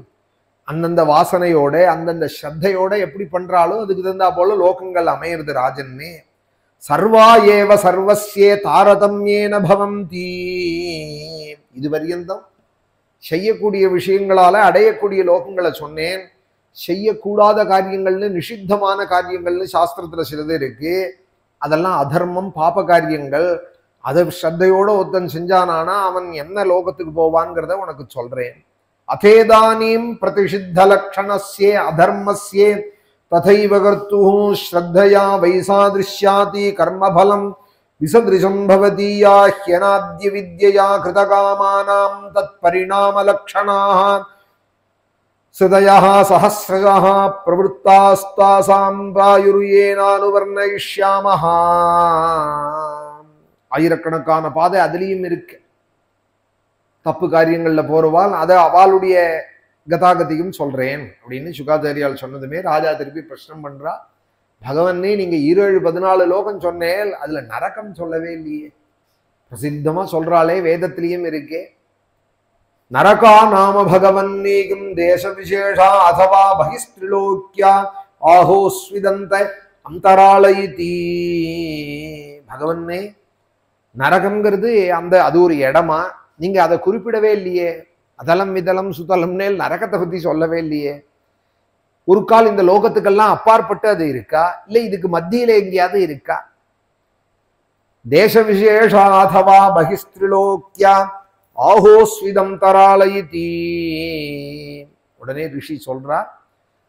S1: அந்தந்த வாசனையோட அந்தந்த ஸ்ரத்தையோட எப்படி பண்றாலோ அதுக்கு தகுந்தா போல லோகங்கள் அமையிறது ராஜன்னே. சர்வா ஏவ சர்வஸ்யே தாரதம்யேன பவந்தி. இதுவரையந்தம் செய்யக்கூடிய விஷயங்களால அடையக்கூடிய லோகங்களை சொன்னேன். செய்யக்கூடாத காரியங்கள்னு நிஷித்தமான காரியங்கள்னு சாஸ்திரத்துல சிலது இருக்கு. அதெல்லாம் அதர்மம், பாப காரியங்கள். அதை ஸ்ரத்தையோட ஒருத்தன் செஞ்சானானா அவன் என்ன லோகத்துக்கு போவான்ங்கிறத உனக்கு சொல்றேன். அதேதானீம் பிரதிஷித்த லக்ஷணஸ்யே அதர்மஸ்யே ததைவ கர்த்துஹு ஸ்ரத்தயா வைசாதிருஷ்யாதி கர்மபலம் விசதிருஷம் பவதீயா ஹ்யநாத்ய வித்யயா கிருதகாமானாம் தத் பரிணாம லக்ஷணாஹ சதயஹ சஹஸ்ரஜஹ பிரவృத்தாஸ்தாசாம் ராயுர்யேனானுவர்ணயிஷ்யாமஹ. ஆயிரக்கணக்கான பாதை அதுலயும் இருக்கு. தப்பு காரியங்கள்ல போறவாள் அதை அவளுடைய கதாகதியும் சொல்றேன் அப்படின்னு சுகாச்சாரியால் சொன்னதுமே ராஜா திருப்பி பிரச்சனை பண்றா. பகவன்னே, நீங்க 17-14 லோகம் சொன்னேன், அதுல நரகம் சொல்லவே இல்லையே. பிரசித்தமா சொல்றாளே, வேதத்திலையும் இருக்கே. நரகா நாம பகவன்னீகும் தேச விசேஷா அதவா பகிஸ்திரிலோக்கியா ஆஹோஸ்விதந்த அந்தராளயிதி. பகவன்னே, நரகம்ங்கிறது அது ஒரு இடமா? நீங்க அதை குறிப்பிடவே இல்லையே. அதலம் விதலம் சுதலம்னே நரகத்தை பத்தி சொல்லவே இல்லையே. ஒரு கால் இந்த லோகத்துக்கெல்லாம் அப்பாற்பட்டு அது இருக்கா, இல்ல இதுக்கு மத்தியில எங்கேயாவது இருக்கா? தேச விசேஷாதவா பகிஸ்திரிலோக்கியா ஆஹோஸ்விதம் தராலயிதி. உடனே ரிஷி சொல்றா,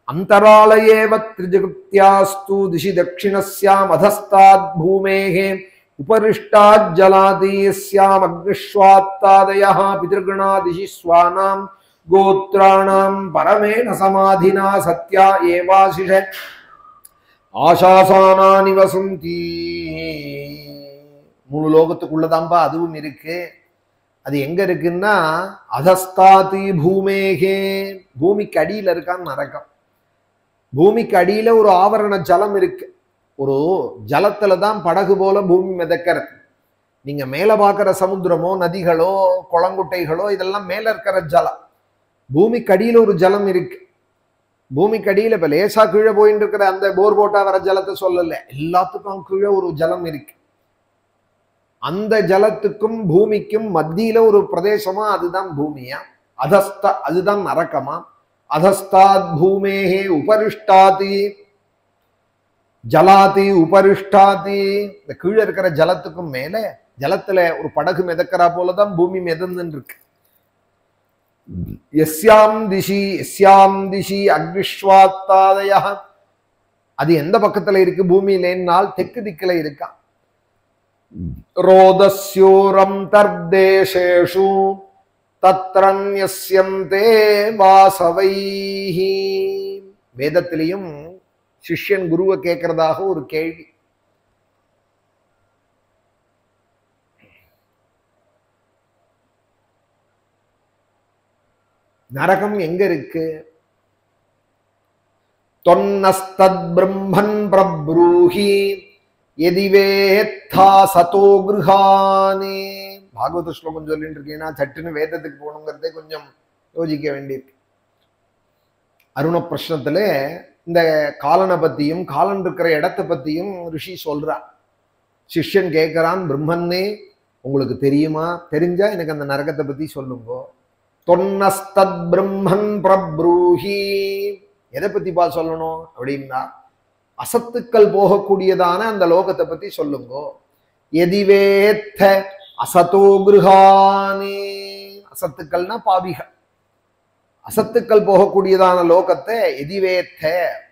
S1: அந்தராலயேவ த்ரிஜகத்யாஸ்து திசி தட்சிணஸ்யாம் அதஸ்தாத் பூமேஹே உபரிஷ்டாத் ஜலாதீயஸ்யாம் அக்னிஷ்வாத்தாதயஹ பிதர்கணாதிஷி ஸ்வானாம் கோத்ராணாம் பரமேண சமாதினா சத்யா ஏவாசிஷ ஆசாசானா நிவசந்தி. 3 லோகத்துக்குள்ளதான்பா அதுவும் இருக்கு. அது எங்க இருக்குன்னா அதஸ்தாதி பூமேகே, பூமிக்கு அடியில இருக்கான்னு நரகம். பூமிக்கு அடியில ஒரு ஆவரண ஜலம் இருக்கு. ஒரு ஜலத்துல தான் படகு போல பூமி மிதக்கிறது. நீங்க மேல பார்க்கிற சமுத்திரமோ நதிகளோ குளங்குட்டைகளோ இதெல்லாம் மேல இருக்கிற ஜலம். பூமிக்கு அடியில ஒரு ஜலம் இருக்கு. பூமிக்கு அடியில இப்ப லேசா கீழே போயிட்டு இருக்கிற அந்த போர் போட்டா வர ஜலத்தை சொல்லல, எல்லாத்துக்கும் கீழே ஒரு ஜலம் இருக்கு. அந்த ஜலத்துக்கும் பூமிக்கும் மத்தியில ஒரு பிரதேசமா அதுதான் பூமியா, அதஸ்த அதுதான் நரக்கமா. அதஸ்தாத் பூமேஹே உபரிஷ்டாதி ஜலாதி உபரிஷ்டாதி. இந்த கீழே இருக்கிற ஜலத்துக்கும் மேல, ஜலத்துல ஒரு படகு மிதக்கிறா போலதான் பூமி மிதந்துன்னு இருக்கு. எஸ்யாம் திசி அக்னிஷ்வாத்தாதய. அது எந்த பக்கத்துல இருக்கு பூமியிலேன்னால் தெற்கு திக்கில இருக்கா. ரோதஸ்யோரம் தர்தேசேஷு தத்ரன்யஸ்யந்தே வாசவைஹி. வேதத்திலையும் சிஷ்யன் குருவை கேட்கிறதாக ஒரு கேள்வி. நரகம் எங்க இருக்கு? தொன்னஸ்தத் பிரம்மன் பிரப்ரூஹி எதிவேத்தா சதோ கிருஹானே. பாகவத ஸ்லோகம் சொல்லிட்டு இருக்கீங்கன்னா சட்டுன்னு வேதத்துக்கு போகணுங்கிறதே கொஞ்சம் யோசிக்க வேண்டியிருக்கு. அருண பிரஷ்னத்துல இந்த காலனை பத்தியும் காலன் இருக்கிற இடத்தை பத்தியும் ரிஷி சொல்றான். சிஷ்யன் கேட்கிறான், பிரம்மன்னே உங்களுக்கு தெரியுமா? தெரிஞ்சா எனக்கு அந்த நரகத்தை பத்தி சொல்லுங்க. தொன்னஸ்தத் பிரம்மன் பிரப்ரூஹி. எதை பத்தி சொல்லணும் அப்படின்னா, அசத்துக்கள் போகக்கூடியதான அந்த லோகத்தை பத்தி சொல்லுங்க. எதிவேத்த அசதோ கிருஹானே. அசத்துக்கள்னா பாவிகள். அசத்துக்கள் போகக்கூடியதான லோகத்தை எதிவேத்த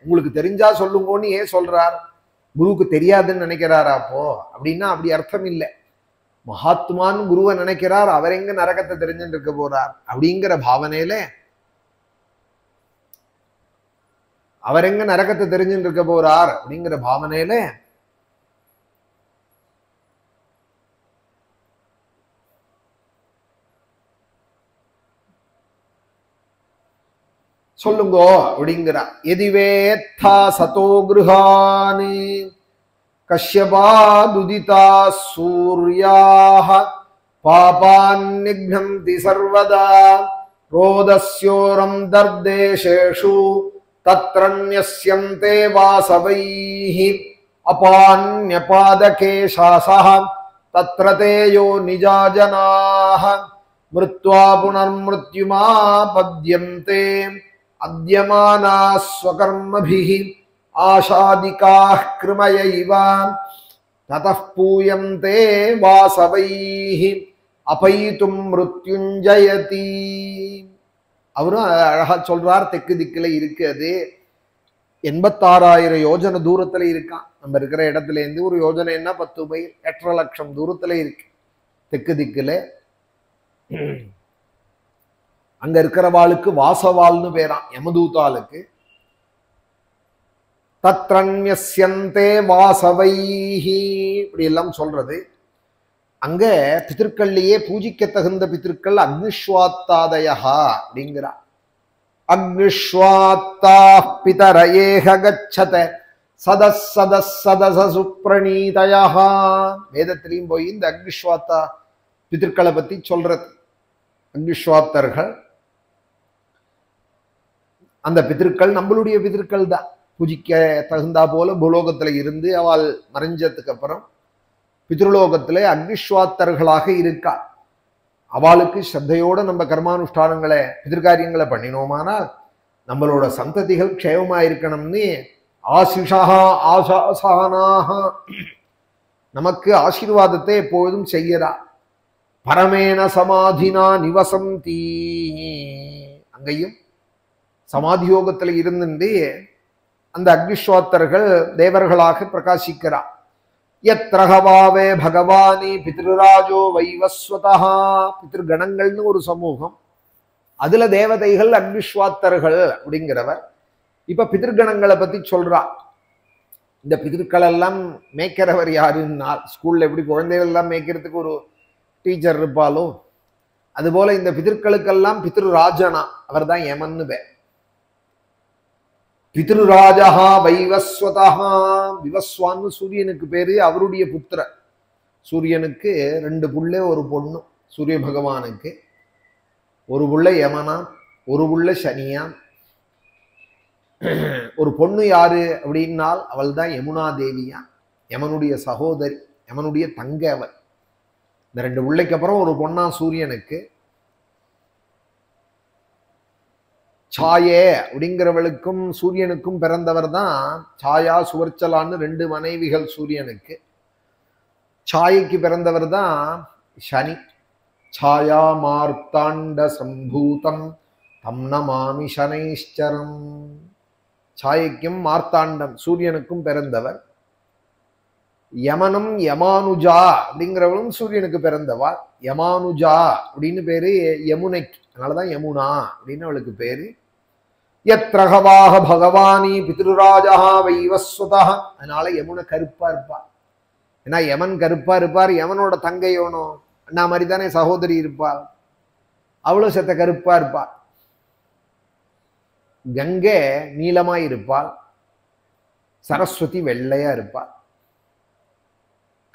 S1: உங்களுக்கு தெரிஞ்சா சொல்லுங்கன்னு ஏன் சொல்றார்? குருவுக்கு தெரியாதுன்னு நினைக்கிறாரா அப்போ? அப்படின்னா அப்படி அர்த்தம் இல்லை. மகாத்மான்னு குருவை நினைக்கிறார், அவர் எங்க நரகத்தை தெரிஞ்சுட்டு இருக்க போறார் அப்படிங்கிற பாவனையில, அவர் எங்க நரகத்தை தெரிஞ்சுட்டு இருக்க போறார் அப்படிங்கிற பாவனையில சொல்லுங்கோ அப்படிங்கிறா. எதிவேத்தா சதோ கிருஹானி கஷ்யபாதுதிதா சூர்யாஹ பாபான்னிக்னந்தி சர்வதா ரோதஸ்யோரம் தர்தேசேஷு தத்ரன்யஸ்யந்தே வாசவைஹி அபான்யபாதகேஷாஸஹ தத்ர தேயோ நிஜாஜனாஹ மிருத்வா புனர்மிருத்யுமாபத்யந்தே அத்யமானாः ஸ்வகர்மபிஹி ஆஷாதிகாः கிருமயைவ ததः பூயந்தே வாசவைஹி அபைதும் மிருத்யுஞ்சயதி. அவரும் அழகா சொல்றார், தெற்கு திக்கில இருக்கு. அது 86,000 யோஜனை தூரத்துல இருக்கான். நம்ம இருக்கிற இடத்துல இருந்து ஒரு யோஜனைன்னா 10 மைல், 8.5 லட்சம் தூரத்துல இருக்கு தெற்கு திக்குல. அங்க இருக்கிறவாளுக்கு வாசவால்னு பேரான், யமதூதாளுக்கு. தத்ரன்யஸ்யந்தே வாசவைஹி இப்படி எல்லாம் சொல்றது. அங்க பித்திருக்கள்லயே பூஜிக்க தகுந்த பித்திருக்கள் அக்னிஷ்வாத்தாதயா அப்படிங்கிறா. அக்னிஷ்வாத்தா பிதரயேஹ கச்சத சதஸ் சதஸ் சதச சுப்ரணீதயா. வேதத்திலையும் போய் இந்த அக்னிஷ்வாத்தா பித்திருக்களை பத்தி சொல்றது. அக்னிஷ்வாத்தர்கள் அந்த பித்திருக்கள் நம்மளுடைய பித்திருக்கள் தான். பூஜிக்க தகுந்தா போல பூலோகத்துல இருந்து அவள் மறைஞ்சதுக்கு அப்புறம் பித்ருலோகத்துல அக்னிஷ்வாத்தர்களாக இருக்கா. அவளுக்கு ஸ்ரத்தையோட நம்ம கர்மானுஷ்டானங்களை பிதிர்காரியங்களை பண்ணினோமானா நம்மளோட சந்ததிகள் க்ஷேமமா இருக்கணும்னு ஆசிஷா ஆசாசனாக நமக்கு ஆசீர்வாதத்தை எப்பொழுதும் செய்யறா. பரமேன சமாதினா நிவசந்தி. அங்கேயும் சமாதி யோகத்துல இருந்து அந்த அக்னிஷ்வாத்தர்கள் தேவர்களாக பிரகாசிக்கிறா. யத்ரஹவாவே பகவானி பித்ருராஜோ வைவஸ்வதா. பித்ருகணங்கள்னு ஒரு சமூகம், அதுல தேவதைகள் அக்னிஷ்வாத்தர்கள் அப்படிங்கிறவர். இப்ப பித்ருகணங்களை பத்தி சொல்றா. இந்த பித்ருக்கள் எல்லாம் மேய்க்கிறவர் யாருன்னா, ஸ்கூல்ல எப்படி குழந்தைகள் எல்லாம் மேய்க்கிறதுக்கு ஒரு டீச்சர் இருப்பாலோ அதுபோல இந்த பித்ருக்களுக்கெல்லாம் பித்ருராஜனா அவர் தான் யமன்னு பேர். பித்ருராஜா வைவஸ்வதா. விவஸ்வான்னு சூரியனுக்கு பேரு, அவருடைய புத்திர. சூரியனுக்கு 2 புள்ள ஒரு பொண்ணு. சூரிய பகவானுக்கு ஒரு புள்ள யமனா, ஒரு புள்ள சனியா. ஒரு பொண்ணு யாரு அப்படின்னால் அவள் தான் யமுனா தேவியா, யமனுடைய சகோதரி, யமனுடைய தங்க அவள். இந்த 2 பிள்ளைக்கு அப்புறம் ஒரு பொண்ணா சூரியனுக்கு. சாயே அப்படிங்கிறவளுக்கும் சூரியனுக்கும் பிறந்தவர் தான் சாயா சுவர்ச்சலான்னு 2 மனைவிகள் சூரியனுக்கு. சாயைக்கு பிறந்தவர் தான் சனி. சாயா மார்த்தாண்ட சம்பூதம் தம் நமாமி சனைஷ்சரம். சாயைக்கும் மார்த்தாண்டம் சூரியனுக்கும் பிறந்தவர். யமனும் யமானுஜா அப்படிங்கிறவளும் சூரியனுக்கு பிறந்தவா. யமானுஜா அப்படின்னு பேரு யமுனைக்கு, அதனாலதான் யமுனா அப்படின்னு அவளுக்கு பேரு. யத்ரகவாக பகவானி பித்ருராஜா வைவஸ்வதா. அதனால யமுனை கருப்பா இருப்பா. ஏன்னா யமன் கருப்பா இருப்பார். யமனோட தங்கையோனோ அண்ணா மாதிரி தானே சகோதரி இருப்பாள். அவ்வளவு செத்த கருப்பா இருப்பாள். கங்கை நீலமாய் இருப்பாள். சரஸ்வதி வெள்ளையா இருப்பாள்.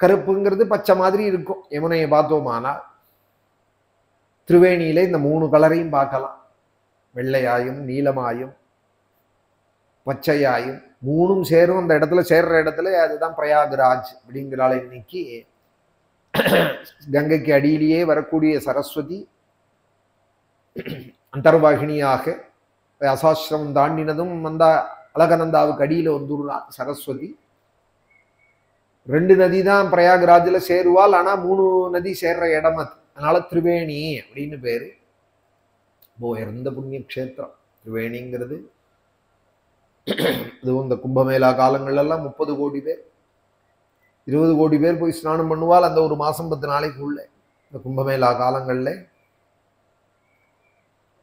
S1: கருப்புங்கிறது பச்சை மாதிரி இருக்கும். யமுனையை பார்த்தோமானால் திரிவேணியில இந்த 3 கலரையும் பார்க்கலாம். வெள்ளையாயும் நீலமாயும் பச்சையாயும் 3ம் சேரும். அந்த இடத்துல சேர்ற இடத்துல அதுதான் பிரயாகராஜ் அப்படிங்கிறாள். இன்னைக்கு கங்கைக்கு அடியிலேயே வரக்கூடிய சரஸ்வதி அந்தர்வாகினியாக அசாஸ்திரம் தாண்டினதும் வந்தா அழகநந்தாவுக்கு அடியில வந்துடுறா சரஸ்வதி. 2 நதி தான் பிரயாகராஜில் சேருவாள். ஆனா 3 நதி சேர்ற இடம் அது. அதனால திரிவேணி அப்படின்னு பேரு. உயர்ந்த புண்ணிய கஷேத்திரம் திரிவேணிங்கிறது. இதுவும் இந்த கும்பமேளா காலங்கள்லாம் 30 கோடி பேர் 20 கோடி பேர் போய் ஸ்நானம் பண்ணுவாள். அந்த ஒரு மாசம் 10 நாளைக்குள்ள இந்த கும்பமேளா காலங்கள்ல.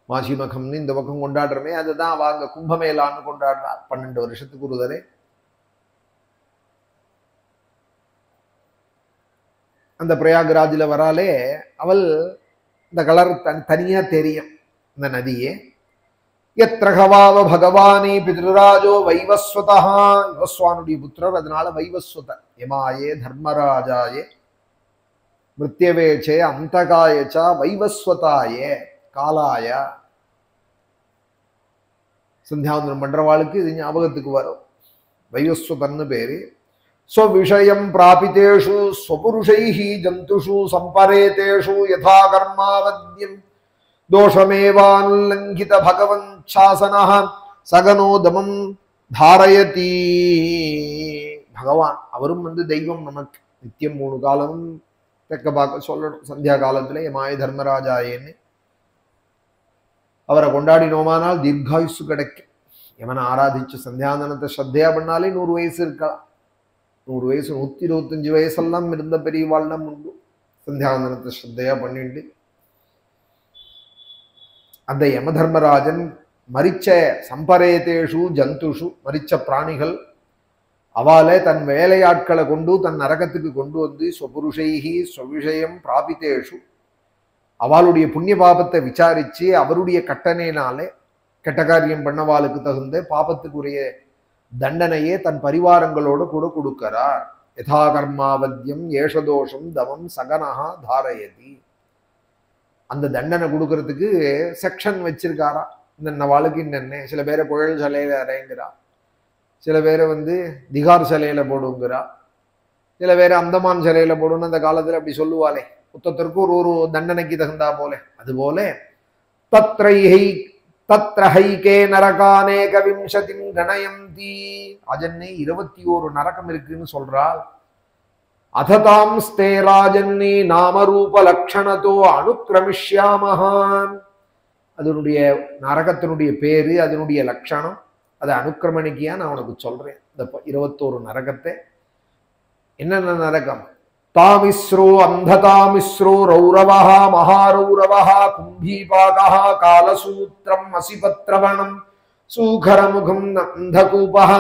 S1: மாசி மகம்னு இந்த பக்கம் கொண்டாடுறமே, அதுதான் வாங்க கும்பமேளான்னு கொண்டாடுறா. 12 வருஷத்துக்கு ஒரு தடவை. அந்த பிரயாகராஜில் வராலே அவள் இந்த கலர் தனியா தெரியும் இந்த நதியே. யத்ரகவாவ பகவானி பித்ருராஜோ வைவஸ்வதா. விவஸ்வானுடைய புத்திரர், அதனால வைவஸ்வத. யமாயே தர்மராஜாயே மிருத்யவேச்சே அந்தகாயச்சா வைவஸ்வதாயே காலாய. சந்தியாவந்தனம் பண்றவாளுக்கு இது ஞாபகத்துக்கு வரும். வைவஸ்வதன்னு பேரு. ஸ்வவிஷயம் பிராபிதேஷு ஸ்வபுருஷைஹி ஜந்துஷு சம்பரேதேஷு யதா கர்மாவத்யம் தோஷமேவானுல்லங்கித பகவன் சாசனஹ சகனோதமம் தாரயதி. பகவான் அவரும் தெய்வம். நமக்கு நித்தியம் 3 காலமும் தெக்க பார்க்க சொல்லணும். சந்தியா காலத்துல யமாய தர்மராஜாயேன்னு அவரை கொண்டாடினோமானால் தீர்காயுசு கிடைக்கும். யமனை ஆராதிச்சு சந்தியாந்தனத்தை ஸ்ரத்தையா பண்ணாலே 100 வயசு இருக்கலாம். 100 வயசு 125 வயசெல்லாம் இருந்த பெரியவாள்லாம் உண்டு. சந்தியாந்தனத்தை ஸ்ரத்தையா பண்ணிட்டு அந்த யம தர்மராஜன் மரிச்ச சம்பரேதேஷு ஜந்துஷு, மரிச்ச பிராணிகள் அவாலே தன் வேலையாட்களை கொண்டு தன் நரகத்துக்கு கொண்டு வந்து ஸ்வபுருஷைஹி ஸ்வவிஷயம் பிராபிதேஷு அவளுடைய புண்ணிய பாபத்தை விசாரிச்சு அவருடைய கட்டணையினாலே கெட்ட காரியம் பண்ணவாளுக்கு தகுந்த பாபத்துக்குரிய தண்டனையே தன் பரிவாரங்களோடு கூட கொடுக்கிறார். யதா கர்மாவத்யம் ஏஷதோஷம் தமம் சகனஹா தாரயதி. அந்த தண்டனை கொடுக்கறதுக்கு செக்ஷன் வச்சிருக்காரா. இந்த வாளுக்கு இன்னென்ன. சில பேரை புழல் சிலையில அறைங்கிறா, சில பேரை திகார் சிலையில போடுங்கிறா, சில பேரை அந்தமான் சிலையில போடுன்னு அந்த காலத்துல அப்படி சொல்லுவாளே. ஒத்தத்திற்கு ஒரு தண்டனைக்கு தகுந்தா போல. அதுபோல தத்ரஹைகே நரகானேக விம்சதிம் கணயந்தி. ராஜன்னே 21 நரகம் இருக்குன்னு சொல்றாள். அததாம் ஸ்தே ராஜன்னே நாமரூப லக்ஷணத்தோ அனுக்கிரமிஷ்யாமஹான். அதனுடைய நரகத்தினுடைய பேரு, அதனுடைய லட்சணம், அதை அனுக்கிரமணிக்கியா நான் உனக்கு சொல்றேன். இந்த 21 நரகத்தை. என்னென்ன நரகம்? தாமிஸ்ரோ அந்ததாமிஸ்ரோ ரௌரவஹ மகாரௌரவஹ கும்பீபாகஹ காலசூத்ரம் அசிபத்ரவணம் சூகரமுகம் அந்தகூபஹ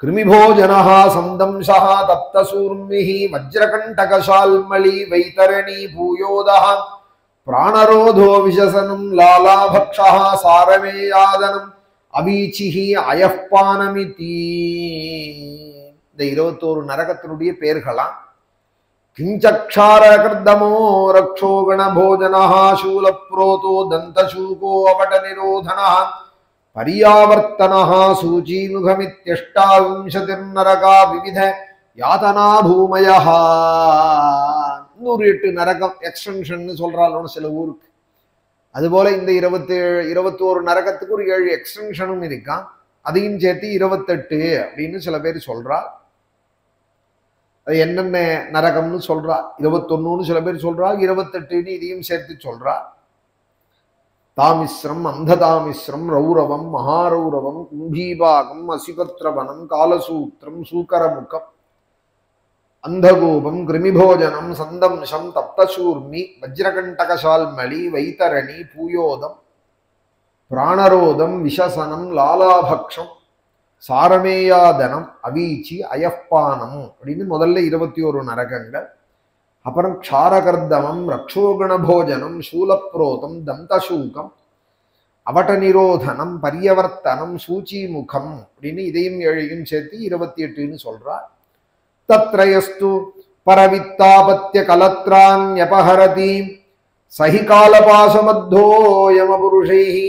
S1: கிருமிபோஜனஹ சந்தம்சஹ தப்தசூர்மிஹ வஜ்ரகண்டகசால்மலி வைதரணி பூயோதஹ பிராணரோதோ விசசனம் லாலாபக்ஷஹ சாரமேயாதனம் அபீச்சிஹி அயப்பானமிதி. இந்த 21 நரகத்தினுடைய பேர்களாம். கிஞ்சக்ஷாரகர்தமோ ரக்ஷோகண போஜனஹ சூலப்ரோதோ தந்தசூகோ அவட நிரோதனஹ பரியாவர்த்தனஹ சூச்சீமுகமித்யஷ்டாவிம்சதிர்நரகா விவித யாதனா பூமயா. 108 நரகம் எக்ஸ்டென்ஷன் சொல்றாலும் சில ஊருக்கு. அதுபோல இந்த 21 நரகத்துக்கு ஒரு 7 எக்ஸ்டென்ஷனும் இருக்கான். அதையும் சேர்த்து 28 அப்படின்னு சில பேர் சொல்றா. அது என்னென்ன நரகம்னு சொல்றா. 21 சில பேர் சொல்றா, 28 இதையும் சேர்த்து சொல்றா. தாமிஸ்ரம், அந்ததாமிஸ்ரம், ரௌரவம், மகாரௌரவம், கும்பீபாகம், அசிபத்ரவனம், காலசூத்திரம், சூக்கரமுகம், அந்தகோபம், கிருமிபோஜனம், சந்தம்சம், தப்தசூர்மி, வஜ்ரகண்டகசால்மலி, வைத்தரணி, பூயோதம், பிராணரோதம், விஷசனம், லாலாபக்ஷம், சாரமேயாதனம், அவீச்சி, அயப்பானம் அப்படின்னு முதல்ல 21 நரகங்கள். அப்புறம் க்ஷாரகர்தமம், ரக்ஷோகணபோஜனம், சூலப்ரோதம், தந்தசூகம், அவட்டநிரோதனம், பரியவர்த்தனம், சூச்சிமுகம் அப்படின்னு இதையும் 7 சேர்த்து 28 சொல்றார். தத்ரயஸ்து பரவித்தாபத்ய கலத்ரான்யபஹரதி சஹி காலபாசமத்தோயமபுருஷைஹி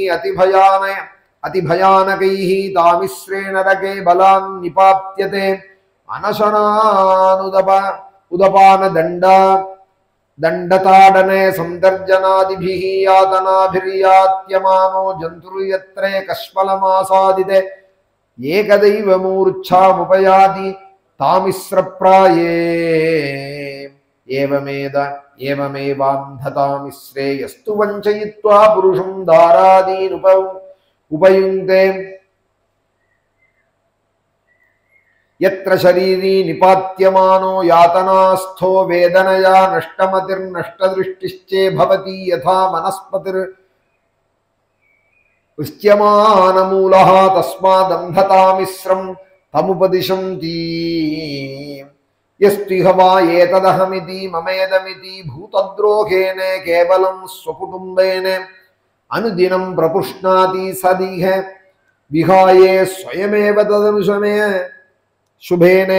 S1: அதிபயானகைஹி தாமிஸ்ரே நரகே பலான் நிபாத்யதே உதபான தண்டதாடனே சந்தர்ஜனாதிபிஹி யாதனாபிர்யாத்யமானோ ஜந்துர்யத்ரே கஷ்மலமாசாதிதே ஏகதைவ மூர்ச்சாமுபயாதி தாமிஸ்ரப்ராயே ஏவமேவாந்ததாமிஸ்ரே யஸ்து வஞ்சயித்வா புருஷம் தாராதீன் உபயுங்கே யத்ர ஷரீரி நிபாத்யமானோ யாதனாஸ்தோ வேதனயா நஷ்டமதிர்நஷ்டதிருஷ்டிச்சே பவதி யதா மனஸ்பதிர் உஷ்யமானமூலஹ தஸ்மாதந்ததாமிஸ்ரம் தமுபதிஷந்தி யஸ்திஹ வா ஏததஹமிதி மமேதமிதி பூதத்ரோகேன கேவலம் ஸ்வகுடும்பேன அனுதினம் பிரபுஷ்ணாதி சதிஹ விஹாயே ஸ்வயமேவ ததனுஷமே சுபேன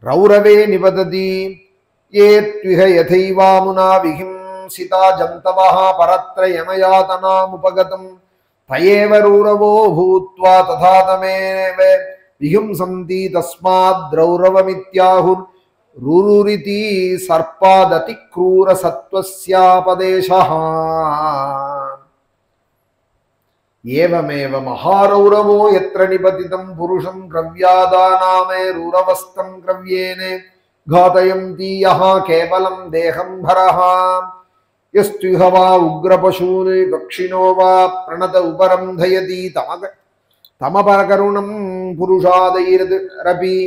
S1: ரௌரவே நிபததி ஏத்விஹ யதைவாமுனா விஹிம்சிதா ஜந்தவஹ பரத்ர யமயாதனாமுபகதம் தயேவ ரௌரவோ பூத்வா ததா தமேவ விஹிம்சந்தி தஸ்மாத் ரௌரவமித்யாஹுர் ருருரிதி சர்ப்பாததி க்ரூர சத்வஸ்யாபதேசஹ. ஏவமேவ மகாரௌரவோ யத்ர நிபதிதம் புருஷம் கிரவ்யாதானாமே ரூரவஸ்தம் கிரவ்யேனே घातयन्ति यः केवलं देहं भरः यस्त्विह वा उग्रपशून् कक्षिणो वा प्रणत उपरन्धयति तमपरकरुणं पुरुषादैरपि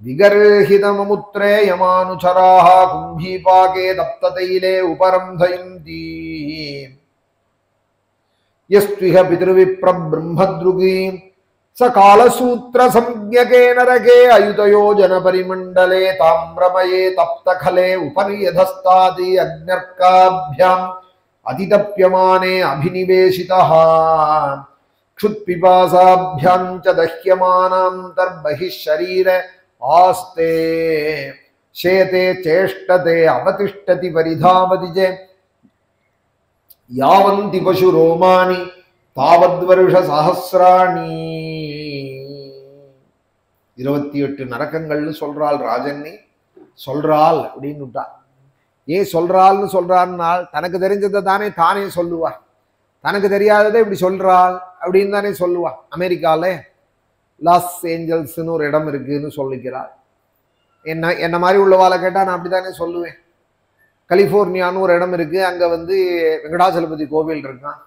S1: विगर्हितममुत्रे यमानुचराः कुम्भीपाके तप्ततैले उपरन्धयन्ति यस्त्विह पितृविप्रब्रह्मद्रुगी स कालसूत्र संज्ञके नरके अयुतयोजन परिमंडले ताम्रमये तप्तखले उपर्यधस्तादि अग्नर्काभ्याम् अतितप्यमाने अभिनिवेशितः क्षुत्पिपासाभ्यां च दह्यमानान्तर्बहिः शरीर आस्ते शेते चेष्टते अवतिष्ठति परिधावति च यावन्ति पशुरोमाणि தாவத்வருஷ சஹஸ்ராணி. 28 நரக்கங்கள்னு சொல்றாள் ராஜன்னி. சொல்றாள் அப்படின்னு விட்டா. ஏன் சொல்றாள்னு சொல்றாள்னால் தனக்கு தெரிஞ்சதை தானே சொல்லுவா. தனக்கு தெரியாததை இப்படி சொல்றாள் அப்படின்னு தானே சொல்லுவா. அமெரிக்கால லாஸ் ஏஞ்சல்ஸ்னு ஒரு இடம் இருக்குன்னு சொல்லிக்கிறாள். என்ன மாதிரி உள்ளவாளை கேட்டா நான் அப்படித்தானே சொல்லுவேன். கலிபோர்னியான்னு ஒரு இடம் இருக்கு, அங்க வெங்கடாச்சலபதி கோவில் இருக்கான்.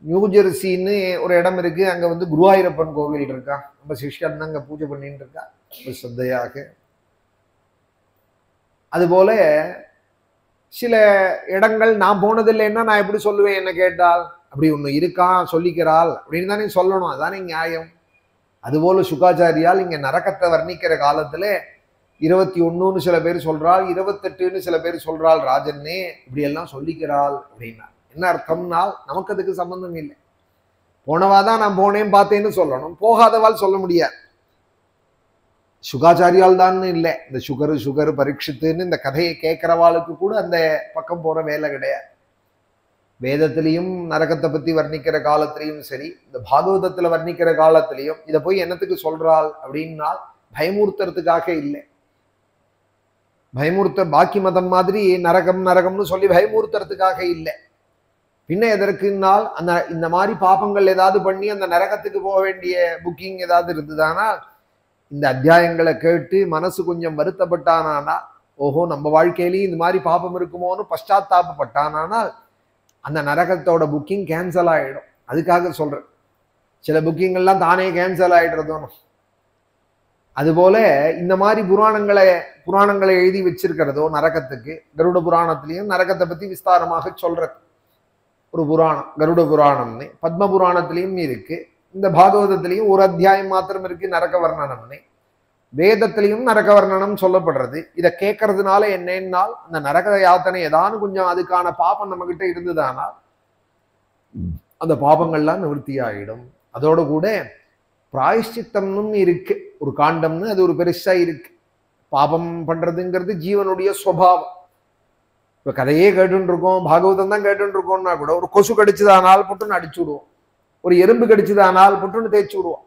S1: நியூஜெர்சின்னு ஒரு இடம் இருக்கு, அங்க குருவாயூரப்பன் கோவில் இருக்கான். நம்ம சிஷ்யன் அங்க பூஜை பண்ணிட்டு இருக்கா ஸ்ரத்தையாக. அதுபோல சில இடங்கள் நான் போனதில்லைன்னா நான் எப்படி சொல்லுவேன்? என்ன கேட்டால் அப்படி ஒண்ணு இருக்கான் சொல்லிக்கிறாள் அப்படின்னு தானே சொல்லணும். அதானே நியாயம். அதுபோல சுகாச்சாரியால் இங்க நரக்கத்தை வர்ணிக்கிற காலத்துல 21ன்னு சில பேர் சொல்றாள், 28ன்னு சில பேர் சொல்றாள். ராஜன்னே இப்படி எல்லாம் சொல்லிக்கிறாள் அப்படின்னா என்ன அர்த்தம்னால் நமக்கு அதுக்கு சம்பந்தம் இல்லை. போனவாதான் நான் போனேன் பார்த்தேன்னு சொல்லணும், போகாதவாள் சொல்ல முடியாது. சுகாச்சாரியால் தான் இல்லை. இந்த சுகரு பரீட்சித்துன்னு இந்த கதையை கேட்கிறவாளுக்கு கூட அந்த பக்கம் போற வேலை கிடையாது. வேதத்திலையும் நரகத்தை பத்தி வர்ணிக்கிற காலத்திலையும் சரி, இந்த பாகவதத்துல வர்ணிக்கிற காலத்திலையும் இதை போய் என்னத்துக்கு சொல்றாள் அப்படின்னா பயமுறுத்துறதுக்காக இல்லை. பாக்கி மதம் மாதிரி நரகம் நரகம்னு சொல்லி பயமுறுத்துறதுக்காக இல்லை. பின்ன எதற்குனால் இந்த மாதிரி பாப்பங்கள் ஏதாவது பண்ணி அந்த நரகத்துக்கு போக வேண்டிய புக்கிங் ஏதாவது இருந்ததுன்னா இந்த அத்தியாயங்களை கேட்டு மனசு கொஞ்சம் வருத்தப்பட்டானா, ஓஹோ நம்ம வாழ்க்கையிலேயும் இந்த மாதிரி பாப்பம் இருக்குமோன்னு பஷ்டாத்தாபப்பட்டானால் அந்த நரகத்தோட புக்கிங் கேன்சல் ஆகிடும். அதுக்காக சொல்றேன். சில புக்கிங்கெல்லாம் தானே கேன்சல் ஆகிடுறதும். அதுபோல இந்த மாதிரி புராணங்களை எழுதி வச்சிருக்கிறதோ நரகத்துக்கு, கருட புராணத்திலையும் நரகத்தை பத்தி விஸ்தாரமாக சொல்றது ஒரு புராணம் கருட புராணம்னு. பத்ம புராணத்திலையும் இருக்கு. இந்த பாகவதத்திலையும் ஒரு அத்தியாயம் மாத்திரம் இருக்கு நரக வர்ணனம்னு. வேதத்திலையும் நரக வர்ணனம் சொல்லப்படுறது. இதை கேட்கறதுனால என்னன்னால் அந்த நரக யாத்தனை ஏதானு கொஞ்சம் அதுக்கான பாபம் நம்ம கிட்ட இருந்ததுனால் அந்த பாபங்கள்லாம் நிவர்த்தி ஆகிடும். அதோட கூட பிராயஷ்சித்தம்னு இருக்கு ஒரு காண்டம்னு, அது ஒரு பெருசா இருக்கு. பாபம் பண்றதுங்கிறது ஜீவனுடைய சுவாவம். இப்ப கதையே கேட்டுன்னு இருக்கோம், பாகவதம் தான் கேட்டுன்னு இருக்கோம்னா கூட ஒரு கொசு கடிச்சுதானால் புட்டுன்னு அடிச்சு விடுவோம், ஒரு எறும்பு கடிச்சுதானால் புட்டுன்னு தேய்ச்சி விடுவோம்.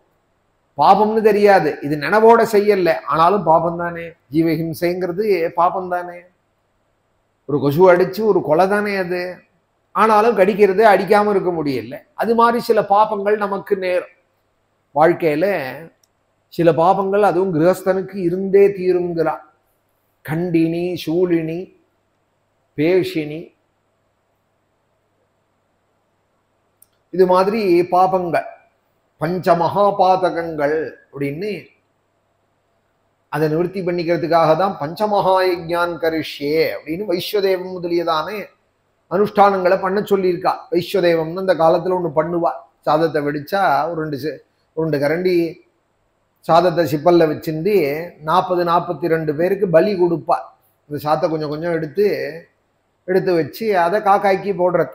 S1: பாபம்னு தெரியாது, இது நினைவோட செய்யல, ஆனாலும் பாபம் தானே. ஜீவஹிம்சைங்கிறது பாபம் தானே. ஒரு கொசு அடிச்சு ஒரு கொலை தானே அது. ஆனாலும் கடிக்கிறது, அடிக்காம இருக்க முடியல. அது மாதிரி சில பாபங்கள் நமக்கு நேரும் வாழ்க்கையில. சில பாபங்கள் அதுவும் கிரகஸ்தனுக்கு இருந்தே தீருங்கிறார். கண்டினி, சூழினி, பேஷினி, இது மாதிரி பாபங்கள் பஞ்ச மகாபாதகங்கள் அப்படின்னு அதை நிவர்த்தி பண்ணிக்கிறதுக்காக தான் பஞ்சமகா யஜ்ஞான் கரிஷ்யே அப்படின்னு வைஸ்வதேவம் முதலியதான அனுஷ்டானங்களை பண்ண சொல்லியிருக்கா. வைஸ்வதேவம்னு அந்த காலத்துல ஒண்ணு பண்ணுவா. சாதத்தை வெடிச்சா ஒரு ரெண்டு கரண்டி சாதத்தை சிப்பல்ல வச்சிருந்து 42 பேருக்கு பலி கொடுப்பா. இந்த சாதத்தை கொஞ்சம் கொஞ்சம் எடுத்து வச்சு அதை காக்காய்க்கு போடுறது.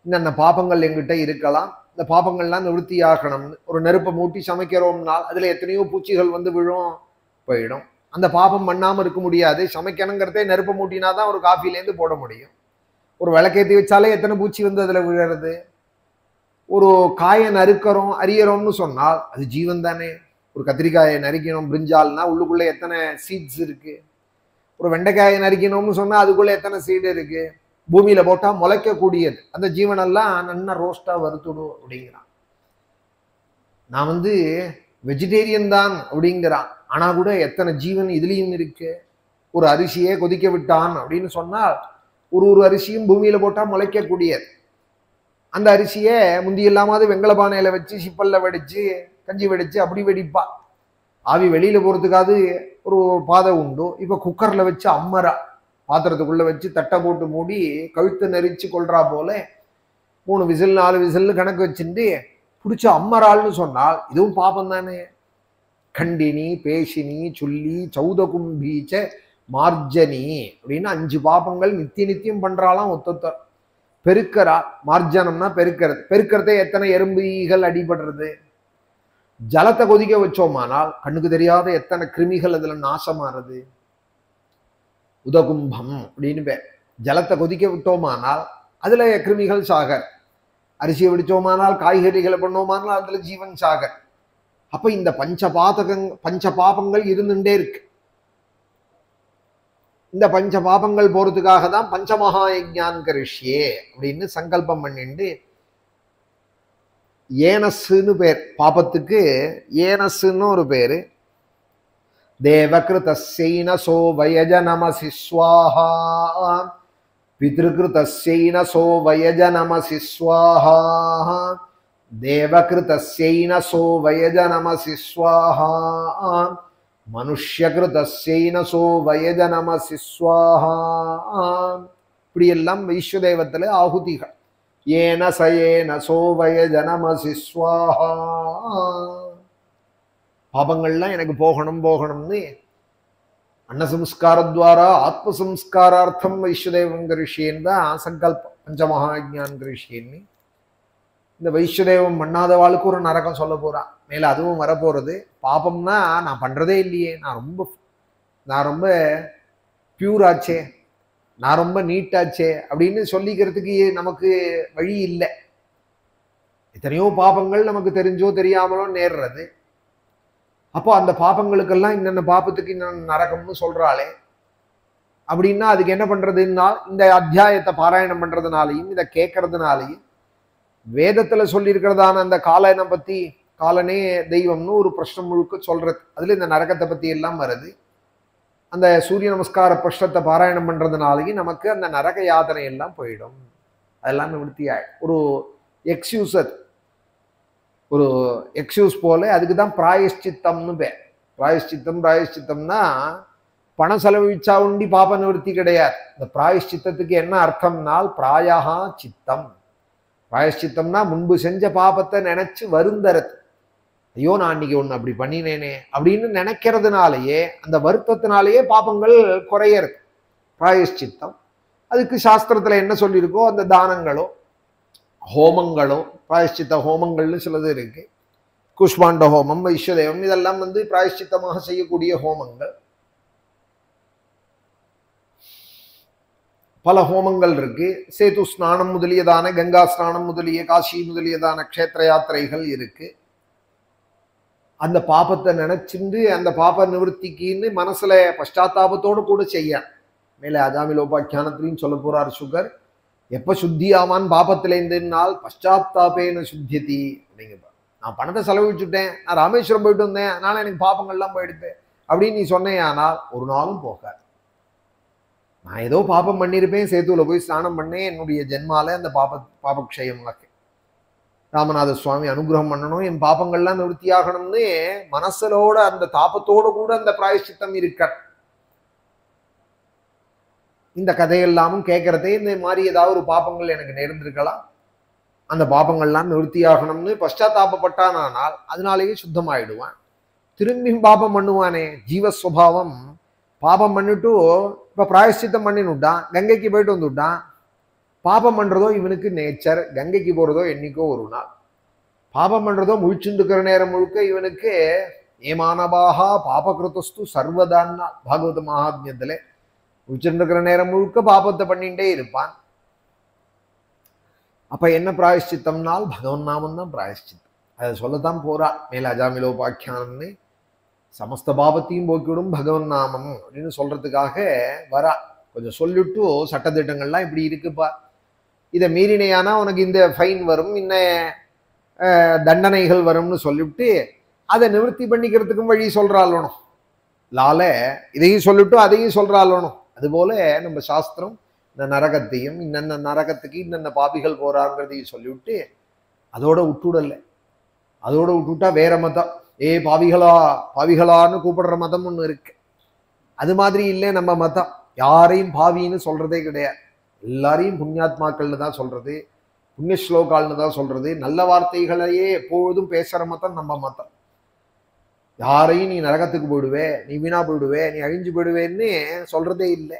S1: இன்னென்ன பாபங்கள் எங்கிட்ட இருக்கலாம், இந்த பாபங்கள்லாம் நிவர்த்தி ஆகணும்னு ஒரு நெருப்பை மூட்டி சமைக்கிறோம்னால் அதுல எத்தனையோ பூச்சிகள் வந்து போயிடும். அந்த பாபம் பண்ணாம இருக்க முடியாது. சமைக்கணுங்கிறதே நெருப்பை மூட்டினாதான் ஒரு காஃபிலேருந்து போட முடியும். ஒரு விளக்கேற்றி வச்சாலே எத்தனை பூச்சி வந்து அதுல விழுறது. ஒரு காயை நறுக்கிறோம் அரியறோம்னு சொன்னால் அது ஜீவன் தானே. ஒரு கத்திரிக்காயை நறுக்கணும் பிரிஞ்சால்னா உள்ளுக்குள்ள எத்தனை சீட்ஸ் இருக்கு. ஒரு வெண்டைக்காயை நறுக்கணும்னு சொன்னா அதுக்குள்ள எத்தனை சீடு இருக்கு. பூமியில போட்டா முளைக்கக்கூடியது. அந்த ஜீவனெல்லாம் நல்லா ரோஸ்டா வறுத்துடும் அப்படிங்கிறான். நான் வெஜிடேரியன் தான் அப்படிங்கிறான். ஆனா கூட எத்தனை ஜீவன் இதுலயும் இருக்கு. ஒரு அரிசியே கொதிக்க விட்டான் அப்படின்னு சொன்னால் ஒரு அரிசியும் பூமியில போட்டா முளைக்கக்கூடியது. அந்த அரிசியை முந்தி இல்லாமல் வெங்கல பானையில வச்சு சிப்பல்ல வெடிச்சு கஞ்சி வெடிச்சு அப்படி வெடிப்பா. ஆவி வெளியில போறதுக்காவது ஒரு பாதை உண்டு. இப்ப குக்கர்ல வச்சு அம்மரா பாத்திரத்துக்குள்ள வச்சு தட்டை போட்டு மூடி கழுத்து நெரிச்சு கொள்றா போல 3 விசில் 4 விசில் கணக்கு வச்சுட்டு பிடிச்ச அம்மராள்னு சொன்னால் இதுவும் பாபம் தானே. கண்டினி, பேஷினி, சுள்ளி, சௌதகும்பீச்ச, மார்ஜனி அப்படின்னு 5 பாபங்கள் நித்தியம் பண்றாலாம் ஒத்தொத்தர். பெருக்கிறா. மார்ஜனம்னா பெருக்கிறதே எத்தனை எறும்பு ஈகள் அடிபடுறது. ஜலத்தை கொதிக்க வச்சோமானால் கண்ணுக்கு தெரியாத எத்தனை கிருமிகள் அதுல நாசமாறது. உதகும்பம் அப்படின்னு பேர். ஜலத்தை கொதிக்க விட்டோமானால் அதுல கிருமிகள் சாகர். அரிசியை வெடிச்சோமானால் காய்கறிகளை பண்ணோமானால் அதுல ஜீவன் சாகர். அப்ப இந்த பஞ்ச பாபங்கள் இருந்துட்டே இருக்கு. இந்த பஞ்ச பாபங்கள் போறதுக்காக தான் பஞ்சமகா யஜ்ஞான் கரிஷ்யே அப்படின்னு சங்கல்பம் பண்ணிட்டு ஏனஸ்ன்னு பேர். பாபத்துக்கு ஏனஸ்ன்னு ஒரு பேரு. தேவகிருதஸ்யைனசோ வயஜனமசி ஸ்வாஹா பித்ருகிருதஸ்யைனசோ வயஜனமசி ஸ்வாஹா தேவகிருதஸ்யைனசோ வயஜனமசி ஸ்வாஹா மனுஷ்யகிருதஸ்யைனசோ வயஜனமசி ஸ்வாஹா. இப்படியெல்லாம் வைஸ்வதேவத்துல ஆகுதிகள். ஏன சயேனசோ வயஜனமசி ஸ்வாஹா. பாபங்கள்லாம் எனக்கு போகணும்னு அன்னசம்ஸ்காரத்வாரா ஆத்மசம்ஸ்காரார்த்தம் வைஸ்வதேவம் கரிஷ்யேன்னு தான் சங்கல்பம். பஞ்சமகாஜான் கரிஷ்யேன்னு இந்த வைஸ்வதேவம் பண்ணாதவாளுக்கு ஒரு நரகம் சொல்ல போறான். மேல அதுவும் வரப்போறது. பாபம்னா நான் பண்றதே இல்லையே, நான் ரொம்ப பியூர் ஆச்சே, நான் ரொம்ப நீட்டாச்சே அப்படின்னு சொல்லிக்கிறதுக்கு நமக்கு வழி இல்லை. எத்தனையோ பாபங்கள் நமக்கு தெரிஞ்சோ தெரியாமலோ நேர்றது. அப்போ அந்த பாபங்களுக்கெல்லாம் இன்னென்ன பாபத்துக்கு இன்னென்ன நரகம்னு சொல்றாளே அப்படின்னா அதுக்கு என்ன பண்றதுன்னா இந்த அத்தியாயத்தை பாராயணம் பண்றதுனாலையும் இதை கேட்கறதுனாலையும் வேதத்துல சொல்லியிருக்கிறதான அந்த காலனை பத்தி காலனே தெய்வம்னு ஒரு பிரஷ்னம் முழுக்க சொல்றது. அதுல இந்த நரகத்தை பத்தி எல்லாம் வருது. அந்த சூரிய நமஸ்கார பிரஷ்னத்தை பாராயணம் பண்றதுனாலையும் நமக்கு அந்த நரக யாதனை எல்லாம் போயிடும். அதெல்லாம் நிவர்த்தியாய் ஒரு எக்ஸ்கியூஸ், அது ஒரு எக்ஸ்கியூஸ் போல. அதுக்கு தான் பிராயஷ்சித்தம்னு பேர். பிராயஷ்சித்தம்னா பணம் செலவழிச்சா உண்டி பாப நிவர்த்தி கிடையாது. இந்த பிராயஷ்சித்தத்துக்கு என்ன அர்த்தம்னால் பிராயஹா சித்தம். பிராயஷ்சித்தம்னா முன்பு செஞ்ச பாபத்தை நினைச்சு வருந்தறது. ஐயோ நான் அன்னைக்கு ஒன்று அப்படி பண்ணினேனே அப்படின்னு நினைக்கிறதுனாலேயே அந்த வருத்தத்தினாலேயே பாபங்கள் குறையறது பிராயஷ்சித்தம். அதுக்கு சாஸ்திரத்துல என்ன சொல்லியிருக்கோ அந்த தானங்களோ ஹோமங்களோ, பிராயஷ்சித்த ஹோமங்கள்னு சிலது இருக்கு. குஷ்மாண்ட ஹோமம், வைஷ்யதேவம், இதெல்லாம் பிராயஷ்சித்தமாக செய்யக்கூடிய ஹோமங்கள். பல ஹோமங்கள் இருக்கு. சேது ஸ்நானம் முதலியதான, கங்கா ஸ்நானம் முதலிய, காசி முதலியதான க்ஷேத்திர யாத்திரைகள் இருக்கு. அந்த பாபத்தை நினைச்சிருந்து அந்த பாப நிவர்த்திக்குன்னு மனசுல பஷ்டாத்தாபத்தோடு கூட செய்ய மேலே அஜாமிலோபாக்கியானத்திலையும் சொல்ல போறார் சுகர். எப்ப சுத்தி ஆமான் பாபத்திலேருந்துனால் பஷ்டாத்தாபேன சுத்தியதி அப்படிங்க. நான் பணத்தை செலவிச்சுட்டேன், நான் ராமேஸ்வரம் போயிட்டு வந்தேன், அதனால எனக்கு பாபங்கள்லாம் போயிடுது அப்படின்னு நீ சொன்னேன். ஆனால் ஒரு நாளும் போகாது. நான் ஏதோ பாபம் பண்ணியிருப்பேன், சேத்துவில் போய் ஸ்நானம் பண்ணேன், என்னுடைய ஜென்மால அந்த பாபக்ஷயமாக ராமநாத சுவாமி அனுகிரகம் பண்ணணும், என் பாபங்கள்லாம் நிவர்த்தியாகணும்னு மனசலோட அந்த தாபத்தோடு கூட அந்த பிராயஷ்சித்தம் இருக்க. இந்த கதையெல்லாமும் கேட்கறதே இந்த மாதிரி ஏதாவது ஒரு பாபங்கள் எனக்கு நேர்ந்திருக்கலாம், அந்த பாபங்கள்லாம் நிவர்த்தியாகணும்னு பஷ்டாத்தாபப்பட்டானால் அதனாலேயே சுத்தமாயிடுவான். திரும்பியும் பாபம் பண்ணுவானே, ஜீவஸ்வபாவம். பாபம் பண்ணிட்டு இப்போ பிராயஷ்சித்தம் பண்ணினுட்டான், கங்கைக்கு போயிட்டு வந்துவிட்டான். பாபம் பண்ணுறதோ இவனுக்கு நேச்சர், கங்கைக்கு போகிறதோ என்னைக்கோ ஒரு நாள். பாபம் பண்ணுறதோ முழிச்சுருக்கிற நேரம் முழுக்க இவனுக்கு ஏமானபாகா பாபகிருத்தஸ்து சர்வதான்னா பாகவத மகாத்மியத்தில் முழிச்சுருக்கிற நேரம் முழுக்க பாபத்தை பண்ணிகிட்டே இருப்பான். அப்போ என்ன பிராயஷ்சித்தம்னால் பகவன் நாமம் தான் பிராயஷ்சித்தம். அதை சொல்லத்தான் போறா மேல அஜாமிலோபாக்கியானம்னு. சமஸ்த பாபத்தையும் போக்கிவிடும் பகவன் நாமம் அப்படின்னு சொல்றதுக்காக வரா. கொஞ்சம் சொல்லிட்டு சட்டத்திட்டங்கள்லாம் இப்படி இருக்குப்பா, இதை மீறினையானா உனக்கு இந்த ஃபைன் வரும், இன்ன தண்டனைகள் வரும்னு சொல்லிவிட்டு அதை நிவர்த்தி பண்ணிக்கிறதுக்கும் வழி சொல்றாளணும். லால இதையும் சொல்லிட்டு அதையும் சொல்றாளணும். அதுபோல நம்ம சாஸ்திரம் இந்த நரகத்தையும் இன்னென்ன நரகத்துக்கு இன்னென்ன பாபிகள் போறாங்கிறதையும் சொல்லிவிட்டு அதோட விட்டுடல. அதோட விட்டுவிட்டா வேற மதம், பாவிகளான்னு கூப்பிடுற மதம் ஒன்று இருக்கு. அது மாதிரி இல்லை நம்ம மதம். யாரையும் பாவின்னு சொல்றதே கிடையாது, எல்லாரையும் புண்ணியாத்மாக்கள்னு தான் சொல்றது, புண்ணிய ஸ்லோகால்னு தான் சொல்றது. நல்ல வார்த்தைகளையே எப்பொழுதும் பேசுற மதம் நம்ம மதம். யாரையும் நீ நரகத்துக்கு போயிடுவே, நீ வீணா போயிடுவே, நீ அழிஞ்சு போயிடுவேன்னு சொல்றதே இல்லை.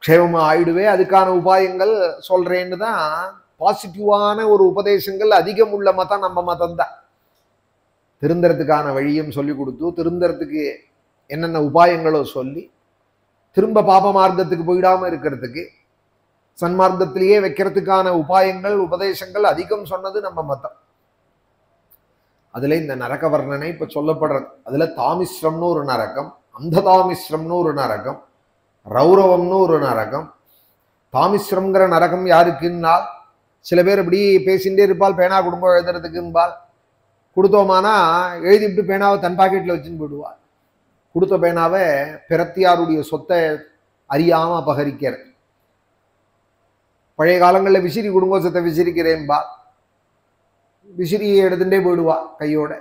S1: க்ஷேமமா ஆயிடுவே, அதுக்கான உபாயங்கள் சொல்றேன்னு தான் பாசிட்டிவான ஒரு உபதேசங்கள் அதிகம் உள்ள மதம் நம்ம மதம் தான். திருந்தறதுக்கான வழியும் சொல்லி கொடுத்து, திருந்தறதுக்கு என்னென்ன உபாயங்களோ சொல்லி, திரும்ப பாப மார்க்கத்துக்கு போயிடாம இருக்கிறதுக்கு சன்மார்க்கத்திலேயே வைக்கிறதுக்கான உபாயங்கள் உபதேசங்கள் அதிகம் சொன்னது நம்ம மதம். அதுல இந்த நரக வர்ணனை இப்ப சொல்லப்படுறது. அதுல தாமிஸ்ரம்னு ஒரு நரகம், அந்த தாமிஸ்ரம்னு ஒரு நரகம், ரௌரவம்னு ஒரு நரகம். தாமிஸ்ரம்ங்கிற நரகம் யாருக்குன்னா, சில பேர் இப்படி பேசிகிட்டே இருப்பால், பேனா குடும்பம் எழுதுறதுக்கும்பால். கொடுத்தோமானா எழுதிவிட்டு பேனாவை தன் பாக்கெட்டில் வச்சுன்னு போயிடுவாள். கொடுத்த பேனாவை பிரத்தியாருடைய சொத்தை அறியாம அபகரிக்கிறது. பழைய காலங்களில் விசிறி குடும்பத்தை விசிறிக்கிறேன்பா, விசிறியை எடுத்துட்டே போயிடுவா கையோட.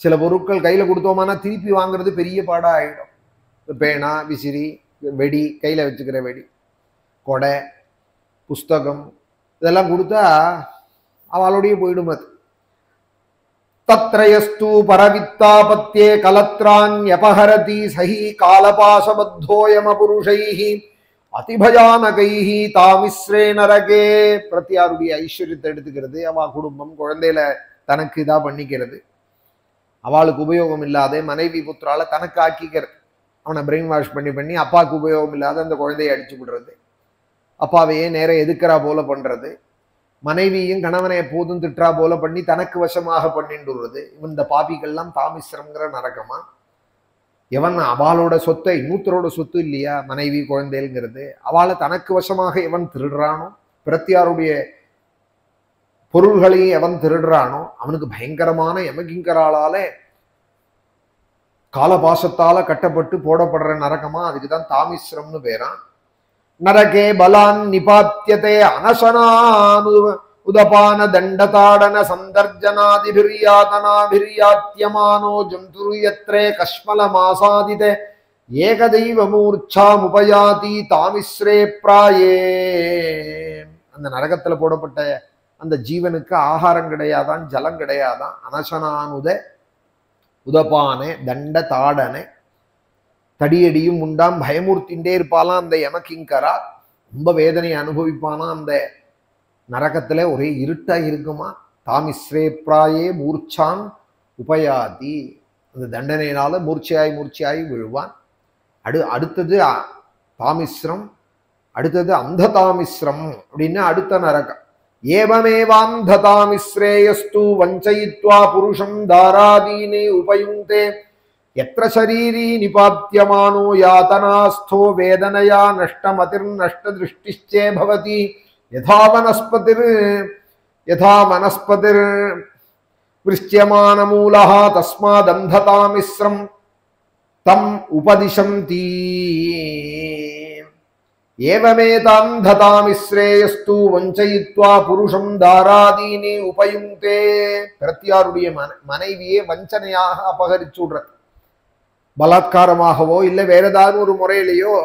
S1: சில பொருட்கள் கையில் கொடுத்தோமானா திருப்பி வாங்குறது பெரிய பாடா ஆகிடும். பேனா, விசிறி, வெடி, கையில் வச்சுக்கிற வெடி, கொடை, புஸ்தகம், இதெல்லாம் கொடுத்தா அவளோடைய போயிடும். அது தத்ரயஸ்து பரவித்தாபத்யே கலத்ரான்யபஹரதி சஹி காலபாசபத்தோயமபுருஷைஹி அதிபயானகைஹி தாமிஸ்ரே நரகே. பிரத்தியாருடைய ஐஸ்வர்யத்தை எடுத்துக்கிறது, அவள் குடும்பம் குழந்தையில தனக்கு இதா பண்ணிக்கிறது, அவளுக்கு உபயோகம் இல்லாத மனைவி புத்திரால தனக்கு ஆக்கிக்கிறது. அவனை பிரெயின் வாஷ் பண்ணி அப்பாவுக்கு உபயோகம் இல்லாத அந்த குழந்தையை அடிச்சு விடுறது, அப்பாவையே நேரம் எதுக்குறா போல பண்றது, மனைவியும் கணவனை எப்போதும் திட்டா போல பண்ணி தனக்கு வசமாக பண்ணிட்டுறது. இந்த பாபிகள்லாம் தாமிஸ்ரம்ங்கிற நரகமா. எவன் அவளோட சொத்தை, இன்னொருத்தரோட சொத்து இல்லையா மனைவி குழந்தைங்கிறது, அவளை தனக்கு வசமாக எவன் திருடுறானோ, பிரத்தியாருடைய பொருள்களையும் எவன் திருடுறானோ அவனுக்கு பயங்கரமான யமகிங்கராளால காலபாசத்தால கட்டப்பட்டு போடப்படுற நரகமா. அதுக்குதான் தாமிஸ்ரம்னு பேரான். நரகே பலான் நிபாத்தியதே அனசனானு உதபான தண்டதாடன சந்தர்ஜனாதிபிர்யாதனாபிர்யாத்யமானோ ஜந்துர்யத்ரே கஷ்மலமாசாதிதே ஏகதெய்வ மூர்ச்சாமுபயாதி தாமிஸ்ரே பிராயே. அந்த நரகத்துல போடப்பட்ட அந்த ஜீவனுக்கு ஆகாரம் கிடையாதான், ஜலம் கிடையாதான். அனசனானுத உதபானே தண்ட தாடனே, தடியடியும் உண்டாம், பயமூர்த்தின்றே இருப்பாலாம் அந்த யமகிங்கரா. ரொம்ப வேதனையை அனுபவிப்பானா அந்த நரகத்துல. ஒரே இருட்டா இருக்குமா. தாமிஸ்ரே பிராயே மூர்ச்சான் உபயாதி. அந்த தண்டனையினால மூர்ச்சையாய் விழுவான். அடுத்தது தாமிஸ்ரம், அடுத்தது அந்த தாமிஸ்ரம் அப்படின்னு அடுத்த நரகம். ஏவமேவாந்ததாமிஸ்ரேயஸ்து வஞ்சயித்வா புருஷம் தாராதீனே உபயுங்கே எத்ர சரீரி நிபாத்தியமானோ யாதனாஸ்தோ வேதனையா நஷ்டமதிர் நஷ்டதிருஷ்டிச்சே பவதி யதா வனஸ்பதிர் விருஷ்யமானமூலஹ தஸ்மாதந்ததாமிஸ்ரம் தம் உபதிஷந்தி. ஏவமேதாந்ததாமிஸ்ரேயஸ்து வஞ்சயித்வா புருஷம் தாராதீனே உபயுங்கே. பிரத்தியாருடைய மனைவியே வஞ்சனையாக அபகரிச்சு விடுறது. பலாத்காரமாகவோ இல்லை வேற ஏதாவது ஒரு முறையிலேயோ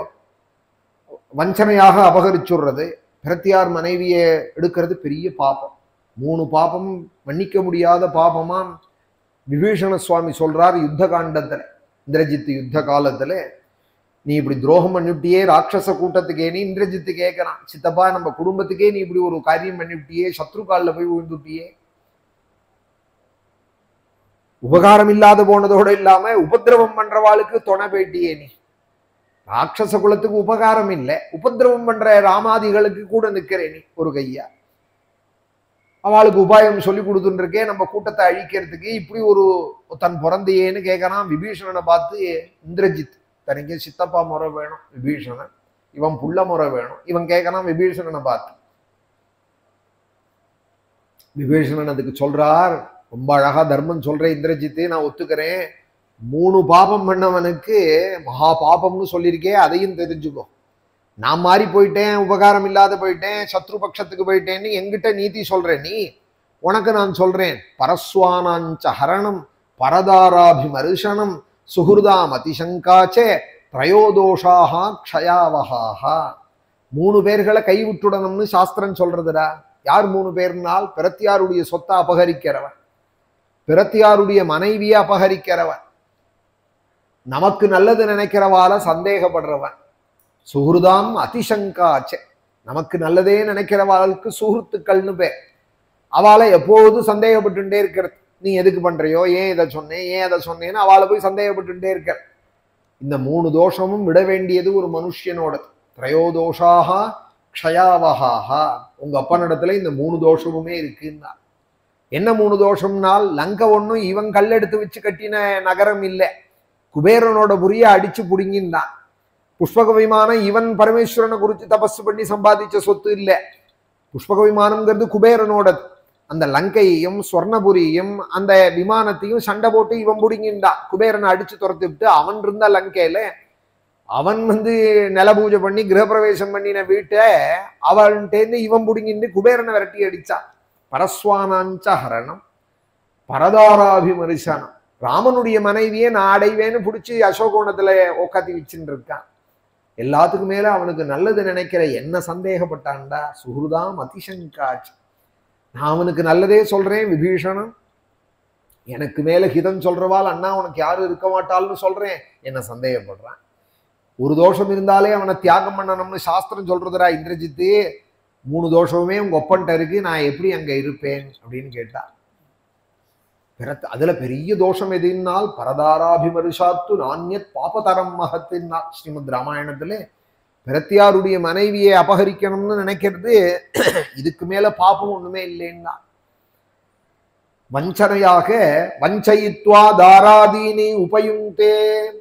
S1: வஞ்சனையாக அபகரிச்சுடுறது. பிரத்தியார் மனைவியை எடுக்கிறது பெரிய பாபம். 3 பாபம் மன்னிக்க முடியாத பாபமா விபீஷண சுவாமி சொல்றார் யுத்த காண்டத்துல. இந்திரஜித் யுத்த காலத்துல நீ இப்படி துரோகம் பண்ணிவிட்டியே ராட்சச கூட்டத்துக்கே. நீ இந்திரஜித்து கேட்கறான், சித்தப்பா நம்ம குடும்பத்துக்கே நீ இப்படி ஒரு காரியம் பண்ணிவிட்டியே, சத்ரு காலில் போய் விழுந்துட்டியே. உபகாரம் இல்லாத போனதோட இல்லாம உபதிரவம் பண்றவாளுக்கு துணை போயிட்டியே. நீ ராட்சச குலத்துக்கு உபகாரம் இல்லை, உபதிரவம் பண்ற ராமாதிகளுக்கு கூட நிக்கிறே நீ ஒரு கையா. அவளுக்கு உபாயம் சொல்லி கொடுத்துட்டு இருக்கே நம்ம கூட்டத்தை அழிக்கிறதுக்கு. இப்படி ஒரு தன் பிறந்தையேன்னு கேட்கறான். விபீஷணனை பார்த்து இந்திரஜித் தனக்கு சித்தப்பா முறை வேணும் விபீஷணன், இவன் புள்ள முறை வேணும். இவன் கேட்கறான் விபீஷணனை பார்த்து. விபீஷணன் அதுக்கு சொல்றார், ரொம்ப அழகா தர்மம் சொல்றேன் இந்திரஜித்து, நான் ஒத்துக்கிறேன். 3 பாபம் பண்ணவனுக்கு மகா பாபம்னு சொல்லியிருக்கே, அதையும் தெரிஞ்சுக்கோ. நான் மாறி போயிட்டேன், உபகாரம் இல்லாத போயிட்டேன், சத்ரு பட்சத்துக்கு போயிட்டேன்னு என்கிட்ட நீதி சொல்றேன். நீ உனக்கு நான் சொல்றேன், பரஸ்வானாஞ்ச ஹரணம் பரதாராபிமருஷனம் சுஹுர்தாம் அதிசங்காச்சே திரயோதோஷாக க்ஷயாவஹாக. 3 பேர்களை கைவிட்டுடணும்னு சாஸ்திரம் சொல்றதுடா. யார் 3 பேர்னால், பிரத்தியாருடைய சொத்தை அபகரிக்கிறவன், பிரத்தியாருடைய மனைவியை அபகரிக்கிறவன், நமக்கு நல்லது நினைக்கிறவால சந்தேகப்படுறவன், சுஹுர்தாம் அதிசங்காச்சே நமக்கு நல்லதே நினைக்கிறவாளுக்கு சுஹൃத்துக்கள்னு பேர். அவளை எப்போதும் சந்தேகப்பட்டுட்டே இருக்கிறது. நீ எதுக்கு பண்றியோ, ஏன் இதை சொன்னேன், ஏன் அதை சொன்னேன்னு அவளை போய் சந்தேகப்பட்டுட்டே இருக்க. இந்த 3 தோஷமும் விட வேண்டியது ஒரு மனுஷனோட. திரயோதோஷாக க்ஷயாவஹாக. உங்க அப்பனிடத்துல இந்த 3 தோஷமுமே இருக்குன்னா. என்ன 3 தோஷம்னால், லங்கை ஒன்றும் இவன் கல்லெடுத்து வச்சு கட்டின நகரம் இல்லை, குபேரனோட புரிய அடிச்சு புடுங்கின்றான். புஷ்பக விமானம் இவன் பரமேஸ்வரனை குறித்து தபஸ் பண்ணி சம்பாதிச்ச சொத்து இல்லை. புஷ்பக விமானம்ங்கிறது குபேரனோடது. அந்த லங்கையையும் ஸ்வர்ணபுரியும் அந்த விமானத்தையும் சண்டை போட்டு இவன் புடுங்கின்றான். குபேரனை அடிச்சு துரத்து விட்டு அவன் இருந்த லங்கையில அவன் நில பூஜை பண்ணி கிரகப்பிரவேசம் பண்ணின வீட்டை அவன்கிட்டேருந்து இவன் புடுங்கிட்டு குபேரனை விரட்டி அடிச்சான். பரஸ்வானாஞ்ச ஹரணம் பரதாராபிமரிசனம். ராமனுடைய மனைவியே நான் அடைவேன்னு பிடிச்சி அசோகோணத்துல உக்காத்தி வச்சுட்டு இருக்கான். எல்லாத்துக்கும் மேல அவனுக்கு நல்லது நினைக்கிற என்ன சந்தேகப்பட்டான்டா. சுஹுர்தாம் அதிசங்காச். நான் அவனுக்கு நல்லதே சொல்றேன் விபீஷணன், எனக்கு மேல ஹிதம் சொல்றவாள் அண்ணா உனக்கு யாரும் இருக்க மாட்டாள்னு சொல்றேன், என்ன சந்தேகப்படுறான். ஒரு தோஷம் இருந்தாலே அவனை தியாகம் பண்ணணும்னு சாஸ்திரம் சொல்றதுடா இந்திரஜித்து. 3 தோஷமுமே உங்க ஒப்பன்ட்ட இருக்கு, நான் எப்படி அங்க இருப்பேன் அப்படின்னு கேட்டா. அதுல பெரிய தோஷம் எதுனால் பரதாராபிமருஷாத்து நானியத் பாபதரம் மகத்தின்னா. ஸ்ரீமத் ராமாயணத்துல பிரத்தியாருடைய மனைவியை அபகரிக்கணும்னு நினைக்கிறது இதுக்கு மேல பாப்பம் ஒண்ணுமே இல்லைன்னா. வஞ்சனையாக வஞ்சயித்வா தாராதீனி உபயுந்தே,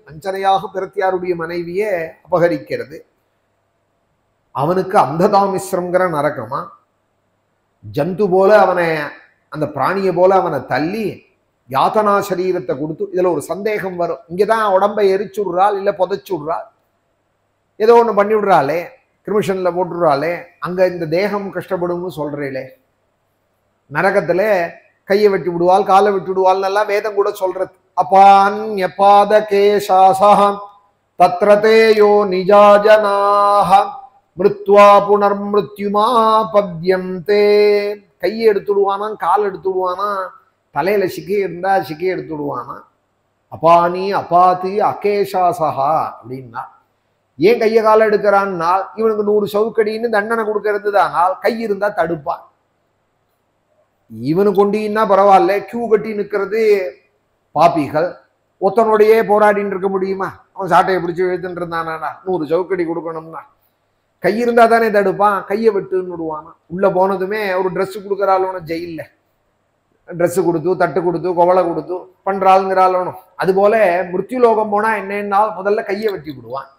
S1: வஞ்சனையாக பிரத்தியாருடைய மனைவியை அபகரிக்கிறது. அவனுக்கு அந்ததாமிஸ்ரம்ங்கிற நரகமா, ஜந்து போல அவனை, அந்த பிராணியை போல அவனை தள்ளி யாத்தனா சரீரத்தை கொடுத்து. இதுல ஒரு சந்தேகம் வரும், இங்கதான் உடம்பை எரிச்சுடுறாள் இல்ல புதைச்சுடுறாள், ஏதோ ஒண்ணு பண்ணி விடுறாளே, கிரிமிஷன்ல போட்டுடுறாளே, அங்க இந்த தேகம் கஷ்டப்படும்னு சொல்றீங்களே, நரகத்துல கையை வெட்டி விடுவாள் காலை வெட்டி விடுவாள் நல்லா வேதம் கூட சொல்றது. அபான் எப்பாத கேசாசம் தத்ரதேயோ நிஜாஜனாக மிருத்வா புனர்மிருத்யுமா பத்யந்தே. கையை எடுத்துடுவானா, கால் எடுத்துடுவானா, தலையில சிக்கி இருந்தா சிக்கி எடுத்துடுவானா. அபானி அபாத்தி அகேஷாசகா அப்படின்னா ஏன் கையை கால எடுக்கிறான்னா, இவனுக்கு 100 சவுக்கடின்னு தண்டனை கொடுக்கறது தானால் கை இருந்தா தடுப்பான். இவனு கொண்டின்னா பரவாயில்ல, கியூ கட்டி நிற்கிறது பாப்பிகள். ஒத்தனோடையே போராடின்னு இருக்க முடியுமா? அவன் சாட்டையை பிடிச்சி எழுத்துட்டு இருந்தானா, 100 சவுக்கடி கொடுக்கணும்னா கை இருந்தா தானே தடுப்பான். கையை விட்டுன்னு விடுவானா. உள்ள போனதுமே ஒரு ட்ரெஸ் கொடுக்குறாளோன்னு, ஜெயில ட்ரெஸ் கொடுத்து தட்டு கொடுத்து கொவலை கொடுத்து பண்றாளுங்கிறாளோனும். அதுபோல மிருத்யுலோகம் போனா என்னன்னால் முதல்ல கையை வெட்டி விடுவான்,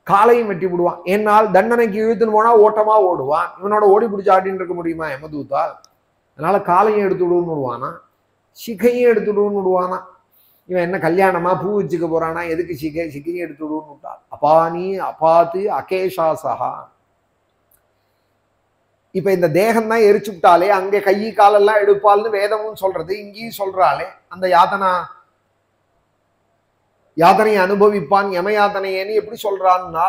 S1: காலையும் வெட்டி விடுவான். ஏன்னால் தண்டனைக்கு இழுத்துன்னு போனா ஓட்டமா ஓடுவான். இவனோட ஓடி பிடிச்சி ஆடின்னு இருக்க முடியுமா யமதூத்தால்? அதனால காலையும் எடுத்து விடுன்னு விடுவானா, சிகையும் எடுத்து விடுன்னு விடுவானா. இவன் என்ன கல்யாணமா பூ வச்சுக்க போறானா, எதுக்கு சிகையும் எடுத்து விடுன்னு விட்டான். அபானி அபாத்து அகேஷாசகா. இப்ப இந்த தேகம் தான் எரிச்சு விட்டாலே அங்கே கை காலெல்லாம் எடுப்பாள்னு வேதமும் சொல்றது, இங்கேயும் சொல்றாளே. அந்த யாதனையை அனுபவிப்பான் யம யாதனையேன்னு எப்படி சொல்றான்னா,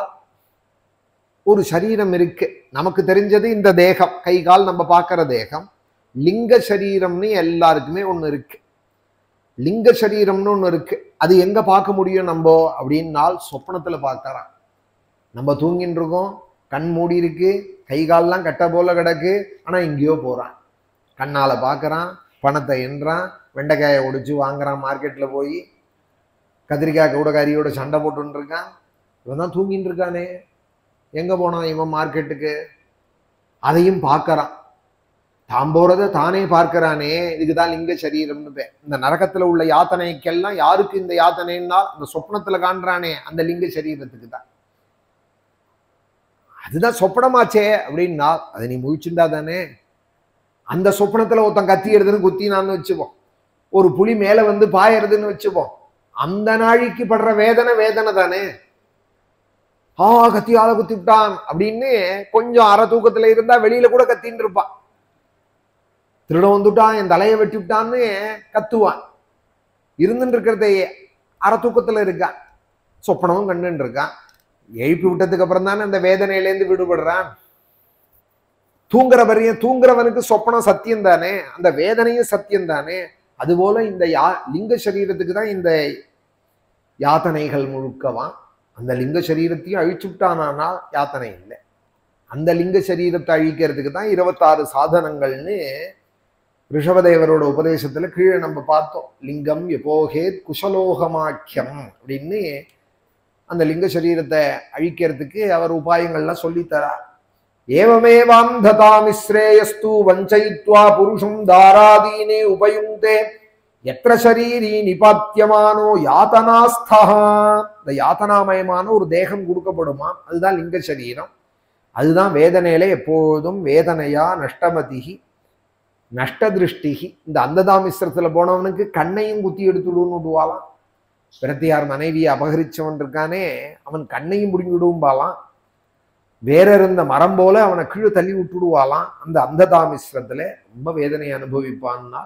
S1: ஒரு சரீரம் இருக்கு நமக்கு தெரிஞ்சது, இந்த தேகம் கை கால் நம்ம பார்க்கிற தேகம். லிங்க சரீரம்னு எல்லாருக்குமே ஒண்ணு இருக்கு. லிங்க சரீரம்னு ஒண்ணு இருக்கு. அது எங்க பார்க்க முடியும் நம்ம அப்படின்னால், சொப்பனத்துல பார்க்கறான். நம்ம தூங்கின்னு இருக்கோம், கண் மூடி இருக்கு, கை கால்லாம் கட்ட போல கிடக்கு, ஆனா எங்கேயோ போறான். கண்ணால பார்க்கறான், பணத்தை எண்றான், வெண்டைக்காயை ஒடிச்சு வாங்குறான், மார்க்கெட்ல போய் கத்திரிக்காய் கூட கறியோட சண்டை போட்டுன்னு இருக்கான். இவன் தான் தூங்கின்னு இருக்கானே, எங்க போனான் இவன் மார்க்கெட்டுக்கு? அதையும் பார்க்கறான். தான் போறதை தானே பார்க்கிறானே, இதுக்குதான் லிங்க சரீரம்னு பேர். இந்த நரகத்துல உள்ள யாத்தனைக்கெல்லாம் யாருக்கு இந்த யாத்தனைன்னா, அந்த சொப்னத்துல காண்றானே அந்த லிங்க சரீரத்துக்கு தான். அதுதான் சொப்பனமாச்சே அப்படின்னா, அதை நீ முழிச்சுண்டா தானே. அந்த சொப்பனத்துல ஒருத்தன் கத்தி எடுதுன்னு குத்தினான்னு வச்சுப்போம், ஒரு புலி மேல வந்து பாயறதுன்னு வச்சுப்போம், அந்த நாழிக்கு படுற வேதனை வேதனை தானே. கத்தியால குத்தி விட்டான் அப்படின்னு கொஞ்சம் அரை தூக்கத்துல இருந்தா வெளியில கூட கத்தின்னு இருப்பான். திருடம் வந்துட்டான், என் தலையை வெட்டி விட்டான்னு கத்துவான். இருந்துட்டு இருக்கிறதையே அரை தூக்கத்துல இருக்கான், சொப்பனமும் கண்டுன்னு இருக்கான். எழுப்பி விட்டதுக்கு அப்புறம் தானே அந்த வேதனையிலேருந்து விடுபடுறான். தூங்குறவனுக்கு சொப்பனம் சத்தியம் தானே, அந்த வேதனையும் சத்தியம் தானே. அதுபோல இந்த லிங்க சரீரத்துக்கு தான் இந்த யாத்தனைகள் முழுக்கவான். அந்த லிங்க சரீரத்தையும் அழிச்சு விட்டானால் யாத்தனை இல்லை. அந்த லிங்க சரீரத்தை அழிக்கிறதுக்கு தான் 26 சாதனங்கள்னு ரிஷபதேவரோட உபதேசத்துல கீழே நம்ம பார்த்தோம். லிங்கம் எப்போகேத் குசலோகமாக்கியம் அப்படின்னு அந்த லிங்க சரீரத்தை அழிக்கிறதுக்கு அவர் உபாயங்கள்லாம் சொல்லித்தரார். ஏவமேவாந்ததாமிஸ்ரேயஸ்து வஞ்சயித்வா புருஷம் தாராதீனே உபயுந்தே எத்திர சரீரி நிபாத்தியமானோ யாத்தனாஸ்தா. இந்த யாத்தனாமயமான ஒரு தேகம் கொடுக்கப்படுமா, அதுதான் லிங்க சரீரம். அதுதான் வேதனையில எப்பொழுதும் வேதனையா நஷ்டமதிகி நஷ்ட திருஷ்டிகி. இந்த அந்ததாமிஸ்ரத்துல போனவனுக்கு கண்ணையும் குத்தி எடுத்துடுன்னு விடுவாளாம். பிரத்தியார் மனைவியை அபகரிச்சவன் இருக்கானே, அவன் கண்ணையும் பிடிங்கி விடுவாளாம். வேற இருந்த மரம் போல அவனை கீழே தள்ளி விட்டுடுவாளாம். அந்த அந்ததாமிஸ்ரத்துல ரொம்ப வேதனையை அனுபவிப்பான்னா,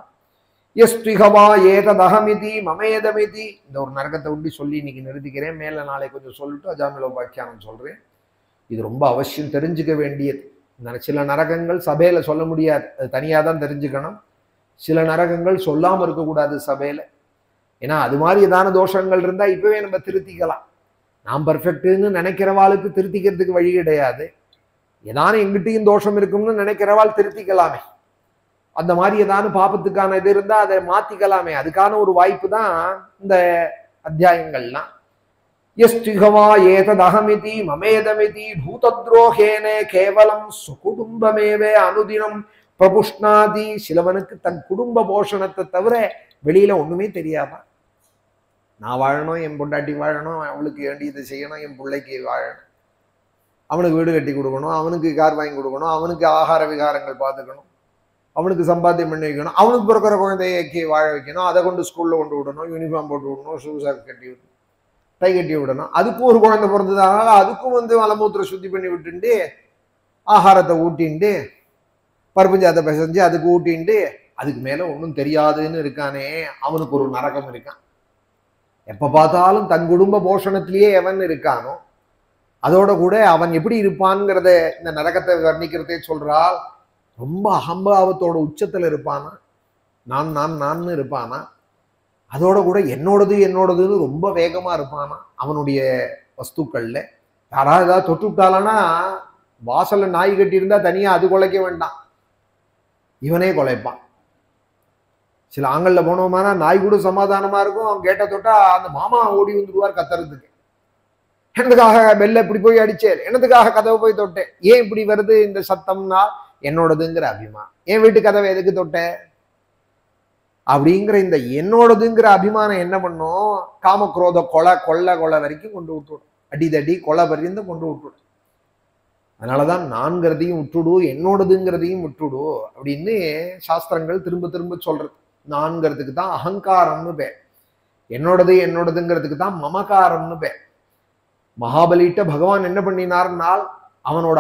S1: எஸ்திகவா ஏததகமிதி மமேதமிதி. இந்த ஒரு நரகத்தை உண்டி சொல்லி இன்னைக்கு நிறுத்திக்கிறேன். மேல நாளை கொஞ்சம் சொல்லிட்டு அஜாமிலோபாக்கியானம் சொல்றேன். இது ரொம்ப அவசியம் தெரிஞ்சுக்க வேண்டியது. சில நரகங்கள் சபையில சொல்ல முடியாது, அது தனியா தான் தெரிஞ்சுக்கணும். சில நரகங்கள் சொல்லாம இருக்கக்கூடாது சபையில. ஏன்னா அது மாதிரி ஏதான தோஷங்கள் இருந்தா இப்பவே நம்ம திருத்திக்கலாம். நாம் பர்ஃபெக்ட்னு நினைக்கிறவாளுக்கு திருத்திக்கிறதுக்கு வழி கிடையாது. ஏதான எங்கிட்டையும் தோஷம் இருக்கும்னு நினைக்கிறவாள் திருத்திக்கலாமே. அந்த மாதிரி ஏதான பாப்பத்துக்கான இது இருந்தா அதை மாத்திக்கலாமே. அதுக்கான ஒரு வாய்ப்பு தான் இந்த அத்தியாயங்கள்லாம். யஸ்திகவா ஏததஹமிதி மமேதமிதி பூதத்ரோஹேனே கேவலம் சுகுடும்பமேவே அனுதினம் பிரபுஷ்ணாதி. சிலவனுக்கு தன் குடும்ப போஷணத்தை தவிர வெளியில ஒண்ணுமே தெரியாதான். நான் வாழணும், என் பொண்டாட்டி வாழணும், அவளுக்கு வேண்டியது செய்யணும், என் பிள்ளைக்கு வாழணும், அவனுக்கு வீடு கட்டி கொடுக்கணும், அவனுக்கு கார் வாங்கி கொடுக்கணும், அவனுக்கு ஆகார விகாரங்கள் பார்த்துக்கணும், அவனுக்கு சம்பாத்தியம் பண்ணி வைக்கணும், அவனுக்கு பிறக்கிற குழந்தைக்கு வாழ வைக்கணும், அதை கொண்டு ஸ்கூல்ல கொண்டு விடணும், யூனிஃபார்ம் போட்டு விடணும், ஷூஸ் கட்டி விடணும், டை கட்டி விடணும். அதுக்கும் ஒரு குழந்தை பிறந்ததுனால அதுக்கும் மலமூத்திர சுத்தி பண்ணி விட்டுண்டு ஆகாரத்தை ஊட்டின்ட்டு பருப்புஞ்சாத்தை பிசைஞ்சு அதுக்கு ஊட்டின்ட்டு அதுக்கு மேல ஒன்றும் தெரியாதுன்னு இருக்கானே, அவனுக்கு ஒரு நரகம் இருக்கான். எப்ப பார்த்தாலும் தன் குடும்ப போஷணத்திலேயே எவன் இருக்கானோ அதோட கூட அவன் எப்படி இருப்பான்ங்கிறத இந்த நரகத்தை வர்ணிக்கிறதே சொல்றால். ரொம்ப அகம்பாவத்தோட உச்சத்துல இருப்பானா, நான் நான் நான் இருப்பானா, அதோட கூட என்னோடது என்னோடதுன்னு ரொம்ப வேகமா இருப்பானா. அவனுடைய வஸ்துக்கள்ல யாராவது ஏதாவது தொட்டு விட்டாலானா வாசல்ல நாய் கட்டி இருந்தா தனியா அது குலைக்க வேண்டாம், இவனே குலைப்பான். சில ஆண்கள்ல போனோமானா நாய் கூட சமாதானமா இருக்கும், அவன் கேட்ட தொட்டா அந்த மாமா ஓடி வந்துடுவார் கத்துறதுக்கு. என்னதுக்காக பெல்ல இப்படி போய் அடிச்சேன், என்னதுக்காக கதவை போய் தொட்டேன், ஏன் இப்படி வருது இந்த சத்தம்னா என்னோடதுங்கிற அபிமானம். என் வீட்டு கதவை எதுக்கு தொட்டேன் அப்படிங்கிற இந்த என்னோடதுங்கிற அபிமானம் என்ன பண்ணும், காமக்ரோத கொலை கொள்ள வரைக்கும் கொண்டு விட்டுடும், அடிதடி கொலை பரியந்த கொண்டு விட்டுடும். அதனாலதான் நான்கிறதையும் விட்டுடு, என்னோடதுங்கிறதையும் விட்டுடு அப்படின்னு சாஸ்திரங்கள் திரும்ப திரும்ப சொல்றது. நான்கிறதுக்கு தான் அகங்காரம்னு பேர், என்னோடதுங்கிறதுக்கு தான் மமகாரம்னு பேர். மகாபலிட்ட பகவான் என்ன பண்ணினார்னால் அவனோட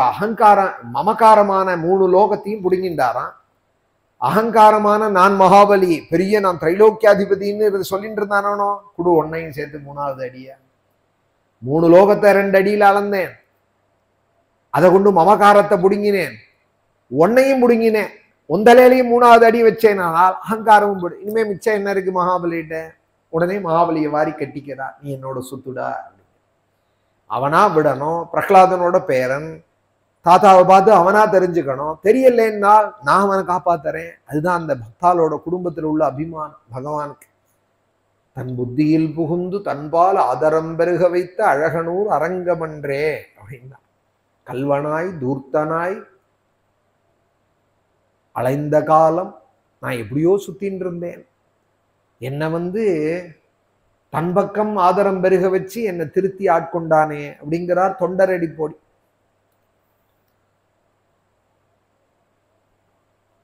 S1: மமகாரமான 3 லோகத்தையும் புடுங்கின்றாராம். அகங்காரமான நான் மகாபலி, பெரிய நான் திரைலோக்கியாதிபதினு சொல்லிட்டு இருந்தானோ, குடு ஒன்னையும் சேர்த்து 3வது அடியா, 3 லோகத்தை 2 அடியில அளந்தேன், அதை கொண்டு மமகாரத்தை புடுங்கினேன், ஒன்னையும் புடுங்கினேன், ஒந்தலையிலையும் 3வது அடி வச்சேன். ஆனால் அகங்காரமும் இனிமே மிச்சம் என்ன இருக்கு மகாபலிட்ட. உடனே மகாபலியை வாரி கட்டிக்கிறா, நீ என்னோட சுத்துடா. அவனா விடணும், பிரகலாதனோட பேரன், தாத்தாவை பார்த்து அவனா தெரிஞ்சுக்கணும், தெரியலன்னா நான் அவனை காப்பாத்துறேன். அதுதான் அந்த பக்தாலோட குடும்பத்தில் உள்ள அபிமானம் பகவானுக்கு. தன் புத்தியில் புகுந்து தன்பால் ஆதரம் பெருக வைத்த அழகனூர் அரங்கமன்றே அப்படின்னா, கல்வனாய் தூர்த்தனாய் அலைந்த காலம் நான் எப்படியோ சுத்தின்னு இருந்தேன், என்னை தன் பக்கம் ஆதரம் பெருக வச்சு என்னை திருத்தி ஆட்கொண்டானே அப்படிங்கிறார் தொண்டரடி போடி.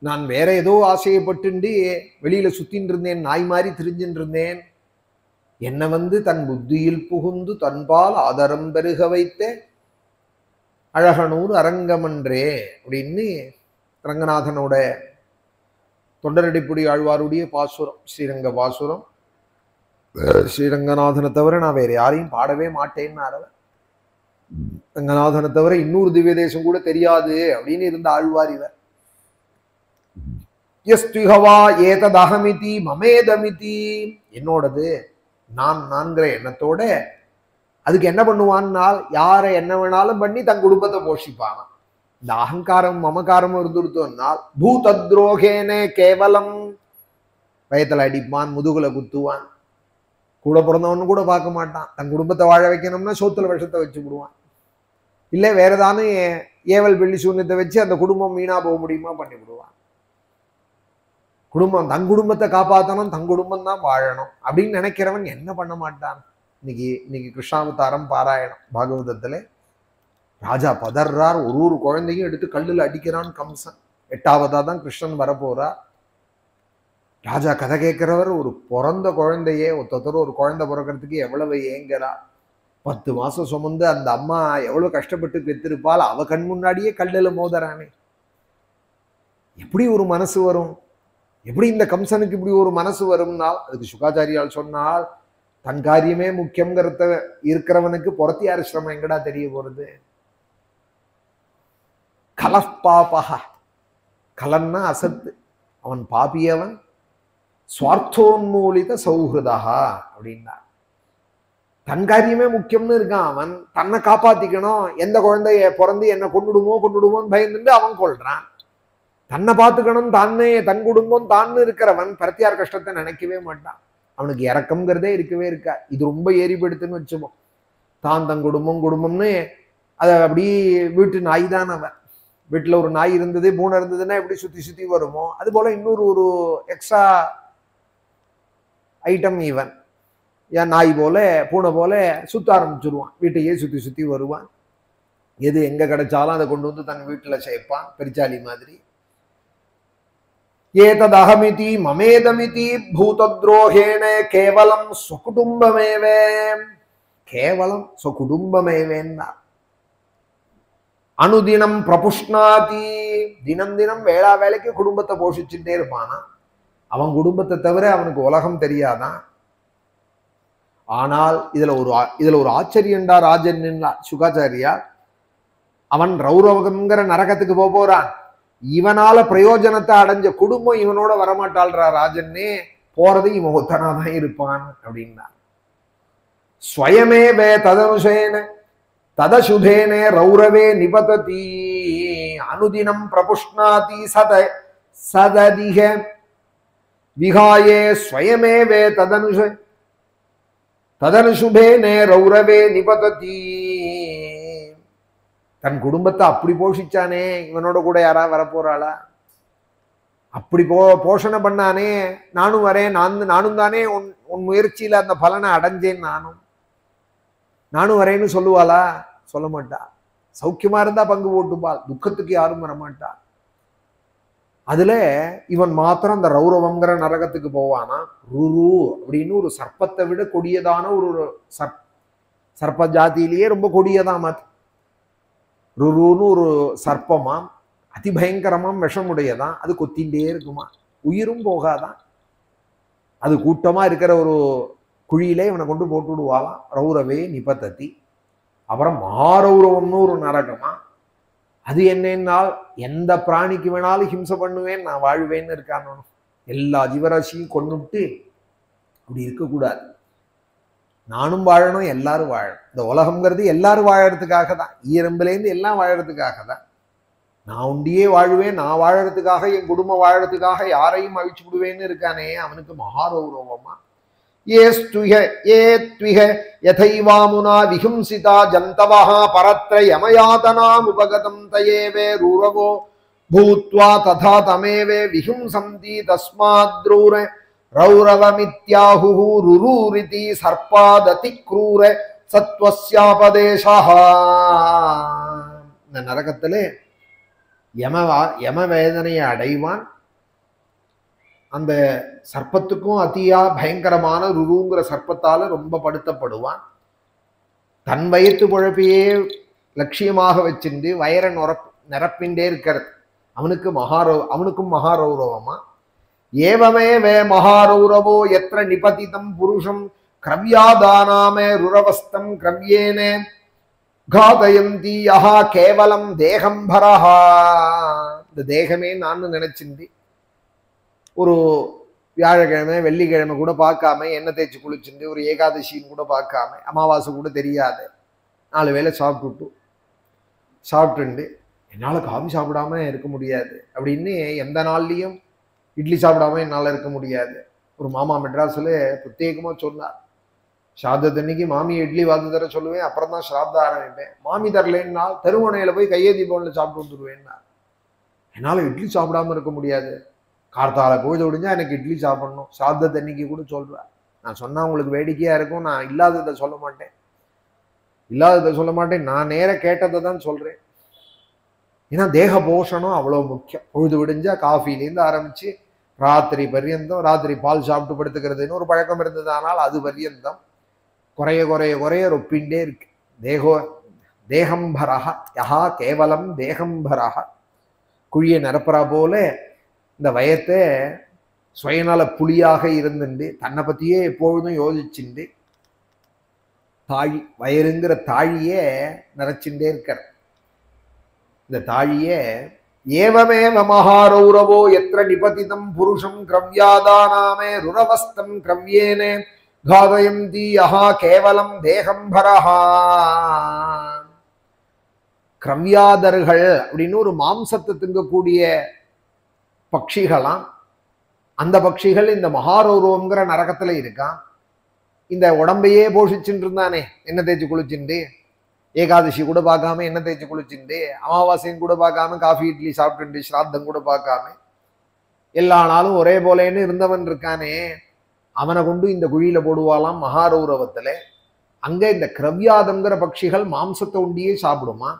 S1: நான் வேற ஏதோ ஆசையப்பட்டு வெளியில சுத்தின்னு இருந்தேன், நாய் மாதிரி திரிஞ்சுட்டு இருந்தேன், என்னை தன் புத்தியில் புகுந்து தன்பால் ஆதரம் பெருக வைத்த அழகனூர் அரங்கமன்றே அப்படின்னு ரங்கநாதனோட தொண்டரடிப்புடி ஆழ்வாருடைய பாசுரம், ஸ்ரீரங்க பாசுரம். ஸ்ரீரங்கநாதனை தவிர நான் வேற யாரையும் பாடவே மாட்டேன்னு ஆரவன். ரங்கநாதனை தவிர இன்னொரு திவ்ய தேசம் கூட தெரியாது அப்படின்னு இருந்த ஆழ்வார் இவர். யஸ்திகவா ஏததஹமிதி மமேதமிதி, என்னோடது நான் நான்கிற எண்ணத்தோட அதுக்கு என்ன பண்ணுவான்னால் யாரை என்ன வேணாலும் பண்ணி தன் குடும்பத்தை போஷிப்பான். இந்த அகங்காரம் மமகாரமும் இருந்துடுத்தோம்னால் பூதத்ரோகேனே கேவலம், வயத்துல அடிப்பான், முதுகுல குத்துவான், கூட பிறந்தவனு கூட பார்க்க மாட்டான். தன் குடும்பத்தை வாழ வைக்கணும்னா சோத்துல விஷத்தை வச்சு விடுவான், இல்லை வேற ஏதானு ஏவல் வெள்ளி சூன்யத்தை வச்சு அந்த குடும்பம் வீணா போக முடியுமா பண்ணி விடுவான். குடும்பம் தன் குடும்பத்தை காப்பாற்றணும், தன் குடும்பம் தான் வாழணும் அப்படின்னு நினைக்கிறவன் என்ன பண்ண மாட்டான். இன்னைக்கு கிருஷ்ணாவதாரம் பாராயணம் பாகவதத்துல ராஜா பதர்றார், ஒரு குழந்தையும் எடுத்து கல்லுல அடிக்கிறான் கம்சன். 8வதா தான் கிருஷ்ணன் வரப்போறார். ராஜா கதை கேட்கிறவர், ஒரு பிறந்த குழந்தையே ஒருத்தர் ஒரு குழந்தை பிறக்கிறதுக்கு எவ்வளவு ஏங்கிறா, 10 மாசம் சுமந்து அந்த அம்மா எவ்வளவு கஷ்டப்பட்டு பெற்றிருப்பாள், அவ கண் முன்னாடியே கல்லுல மோதறானே, எப்படி ஒரு மனசு வரும், எப்படி இந்த கம்சனுக்கு இப்படி ஒரு மனசு வரும்னால் அதுக்கு சுகாச்சாரியால் சொன்னால், தன் காரியமே முக்கியங்கிறத இருக்கிறவனுக்கு புறத்தியார் சிரமம் எங்கடா தெரிய போறது. கலப்பாபக, கலன்னா அசத்து, அவன் பாப்பியவன், சுவார்த்தோன்மூலித சௌஹிருதா அப்படின்னா தன் காரியமே முக்கியம்னு இருக்கான். அவன் தன்னை காப்பாத்திக்கணும், எந்த குழந்தைய பிறந்து என்ன கொண்டுடுமோன்னு பயந்துட்டு அவன் கொள்றான். தன்னை பார்த்துக்கணும், தானே தன் குடும்பம் தான் இருக்கிறவன் பிரத்தியார் கஷ்டத்தை நினைக்கவே மாட்டான். அவனுக்கு இறக்கம்ங்கிறதே இருக்கவே இருக்கா. இது ரொம்ப ஏறிப்படுத்துன்னு வச்சுப்போம். தான் தன் குடும்பம் குடும்பம்னு அதை அப்படி வீட்டு நாய் தான் அவன். வீட்டில் ஒரு நாய் இருந்தது, பூனை இருந்ததுன்னா எப்படி சுற்றி சுற்றி வருமோ அது போல இன்னொரு ஒரு எக்ஸ்ட்ரா ஐட்டம் இவன். ஏன் நாய் போல பூனை போல சுத்த ஆரம்பிச்சிருவான், வீட்டையே சுற்றி சுற்றி வருவான். எது எங்கே கிடைச்சாலும் அதை கொண்டு வந்து தன் வீட்டில் சேர்ப்பான், பெரிச்சாலி மாதிரி. ஏததஹமிதி மமேதமிதி பூதத்ரோஹேண கேவலம் ஸ்வகுடும்பமேவே, கேவலம் ஸ்வகுடும்பமேவேன்னா. அனுதினம் பிரபுஷ்ணாதி, தினம் தினம் வேளா வேலைக்கு குடும்பத்தை போஷிச்சுட்டே இருப்பானா. அவன் குடும்பத்தை தவிர அவனுக்கு உலகம் தெரியாதான். ஆனால் இதுல ஒரு ஆச்சரியண்டா ராஜன் சுகாச்சாரியா. அவன் ரௌரவகம்ங்கிற நரகத்துக்கு போறான். இவனால பிரயோஜனத்தை அடைஞ்ச குடும்பம் இவனோட வரமாட்டாள்றா ராஜன்னே, போறது இவன் ஒத்தனாதான் இருப்பான் அப்படின்னா. ஸ்வயமே வே ததனுஷேன ததசுதேனே ரௌரவே நிபததி அனுதினம் பிரபுஷ்ணாதி சததிக விகாயே ஸ்வயமே வே ததனுஷுபேனே ரௌரவே நிபததி. தன் குடும்பத்தை அப்படி போஷிச்சானே, இவனோட கூட யாராவது வரப்போறாளா? அப்படி போஷணை பண்ணானே, நானும் வரேன், நானும் தானே உன் முயற்சியில அந்த பலனை அடைஞ்சேன், நானும் வரேன்னு சொல்லுவாளா? சொல்ல மாட்டா. சௌக்கியமா இருந்தா பங்கு போட்டுப்பாள், துக்கத்துக்கு யாரும் வரமாட்டா. அதுல இவன் மாத்திரம் அந்த ரௌரவங்கிற நரகத்துக்கு போவானா. ருரு அப்படின்னு ஒரு சர்ப்பத்தை விட கொடியதான ஒரு சர்ப்ப ஜாதியிலேயே ரொம்ப கொடியதான் அது. ருருன்னு ஒரு சர்ப்பமாம், அதிபயங்கரமாம், விஷமுடையதான். அது கொத்தின்றே இருக்குமா, உயிரும் போகாதான். அது கூட்டமா இருக்கிற ஒரு குழியிலே இவனை கொண்டு போட்டு விடுவாளாம். ரௌரவே நிபத்ததி. அப்புறம் மகாரௌரவம்னு ஒரு நரகமா. அது என்னன்னால் எந்த பிராணிக்கு வேணாலும் ஹிம்சை பண்ணுவேன், நான் வாழ்வேன்னு இருக்கானோ. எல்லா ஜீவராசியும் கொண்டுட்டு அப்படி இருக்கக்கூடாது. நானும் வாழணும், எல்லாரும் வாழணும். இந்த உலகம்ங்கிறது எல்லாரும் வாழறதுக்காக தான், ஈரம்புலேருந்து எல்லாம் வாழறதுக்காக தான். நான் உண்டியே வாழ்வேன், நான் வாழறதுக்காக, என் குடும்பம் வாழறதுக்காக யாரையும் அழிச்சு விடுவேன்னு இருக்கானே, அவனுக்கு மகாரௌரவமா. யதைவாமுனா விஹிம்சிதா ஜந்தவஹ பரத்ர யமயாதனாம் உபகதம் தயேவே ரூரவோ பூத்வா ததா தமேவே விஹிம்சந்தி தஸ்மாத்ரூர ரௌரவமித்யாஹுஹு ருரூரிதி சர்பாததி க்ரூர சத்வஸ்யாபதேசஹ. இந்த நரகத்திலே யம வேதனையை அடைவான். அந்த சர்ப்பத்துக்கும் அதியா பயங்கரமான ருருங்கிற சர்ப்பத்தால ரொம்ப படுத்தப்படுவான். தன் வயிற்று பொழப்பையே லட்சியமாக வச்சிருந்து வயரை நிரப்பின்றே இருக்கிறது அவனுக்கும் மகாரௌரவமா. ஏவமே வே மகாரௌரவோ எத்திர நிபதிதம் புருஷம் கிரவ்யாதானாமே ருரவஸ்தம் கிரவ்யேனே காதயந்தி யஹா கேவலம் தேகம்பரஹா. இந்த தேகமே நான் நினைச்சிருந்து ஒரு வியாழக்கிழமை வெள்ளிக்கிழமை கூட பார்க்காம, எண்ணெய் தேய்ச்சி குளிச்சுட்டு, ஒரு ஏகாதசின்னு கூட பார்க்காம, அமாவாசை கூட தெரியாது, 4 வேளை சாப்பிட்டுண்டு என்னால் காபி சாப்பிடாம இருக்க முடியாது அப்படின்னு எந்த நாள்லையும் இட்லி சாப்பிடாம என்னால் இருக்க முடியாது. ஒரு மாமா மெட்ராஸில் பிரத்யேகமாக சொன்னார், ஸ்ராத்தன்னைக்கு மாமியை இட்லி வாத்து தர சொல்லுவேன், அப்புறம் தான் ஸ்ராத்த ஆரம்பிப்பேன். மாமி தரலன்னா தெருவணையில் போய் கையேதி போனில் சாப்பிட்டு வந்துடுவேன்னா. என்னால் இட்லி சாப்பிடாம இருக்க முடியாது, கார்த்தால பொழுது விடிஞ்சா எனக்கு இட்லி சாப்பிடணும். ஸ்ராத்தன்னைக்கு கூட சொல்றேன். நான் சொன்னா உங்களுக்கு வேடிக்கையா இருக்கும், நான் இல்லாததை சொல்ல மாட்டேன், நான் நேர கேட்டதை தான் சொல்றேன். ஏன்னா தேக போஷணம் அவ்வளோ முக்கியம். பொழுது விடிஞ்சா காஃபிலேருந்து ஆரம்பிச்சு ராத்திரி பர்யந்தம், ராத்திரி பால் சாப்பிட்டு படுத்துக்கிறதுன்னு ஒரு பழக்கம் இருந்ததுனால் அது பர்யந்தம் குறைய குறைய குறைய ரொப்பின்ண்டே இருக்கு. தேகம்பரஹ யஹா கேவலம் தேகம்பரஹ. குழியை நிரப்புறா போல இந்த வயத்தை சுயநல புலியாக இருந்துண்டு தன்னை பற்றியே எப்பொழுதும் யோசிச்சுண்டு வயருங்கிற தாழியே நிறைச்சுட்டே இருக்கிற இந்த தாழியே. ஏவமேவ மகாரௌரவோ எத்திர நிபதிதம் புருஷம் கிரவ்யாதானாமே ருரவஸ்தம் கிரவ்யேனே காதயந்தி யஹா கேவலம் தேகம்பரஹா. கிரவ்யாதர்கள் அப்படின்னு ஒரு மாம்சத்தை திங்கக்கூடிய பட்சிகளாம். அந்த பட்சிகள் இந்த மகாரௌரவங்கிற நரகத்துல இருக்கான். இந்த உடம்பையே போஷிச்சுட்டு இருந்தானே, எண்ணெய் தேய்ச்சி குளிச்சுட்டு, ஏகாதசி கூட பார்க்காம எண்ணெய் தேய்ச்சி குளிச்சுட்டு, அமாவாசையும் கூட பார்க்காம காஃபி இட்லி சாப்பிட்டு, ஸ்ராத்தம் கூட பார்க்காம எல்லா நாளும் ஒரே போலேன்னு இருந்தவன் இருக்கானே, அவனை கொண்டு இந்த குழியில போடுவாளாம் மகாரௌரவத்துல. அங்க இந்த கிரவ்யாதங்கிற பட்சிகள் மாம்சத்தை உண்டியே சாப்பிடுமா,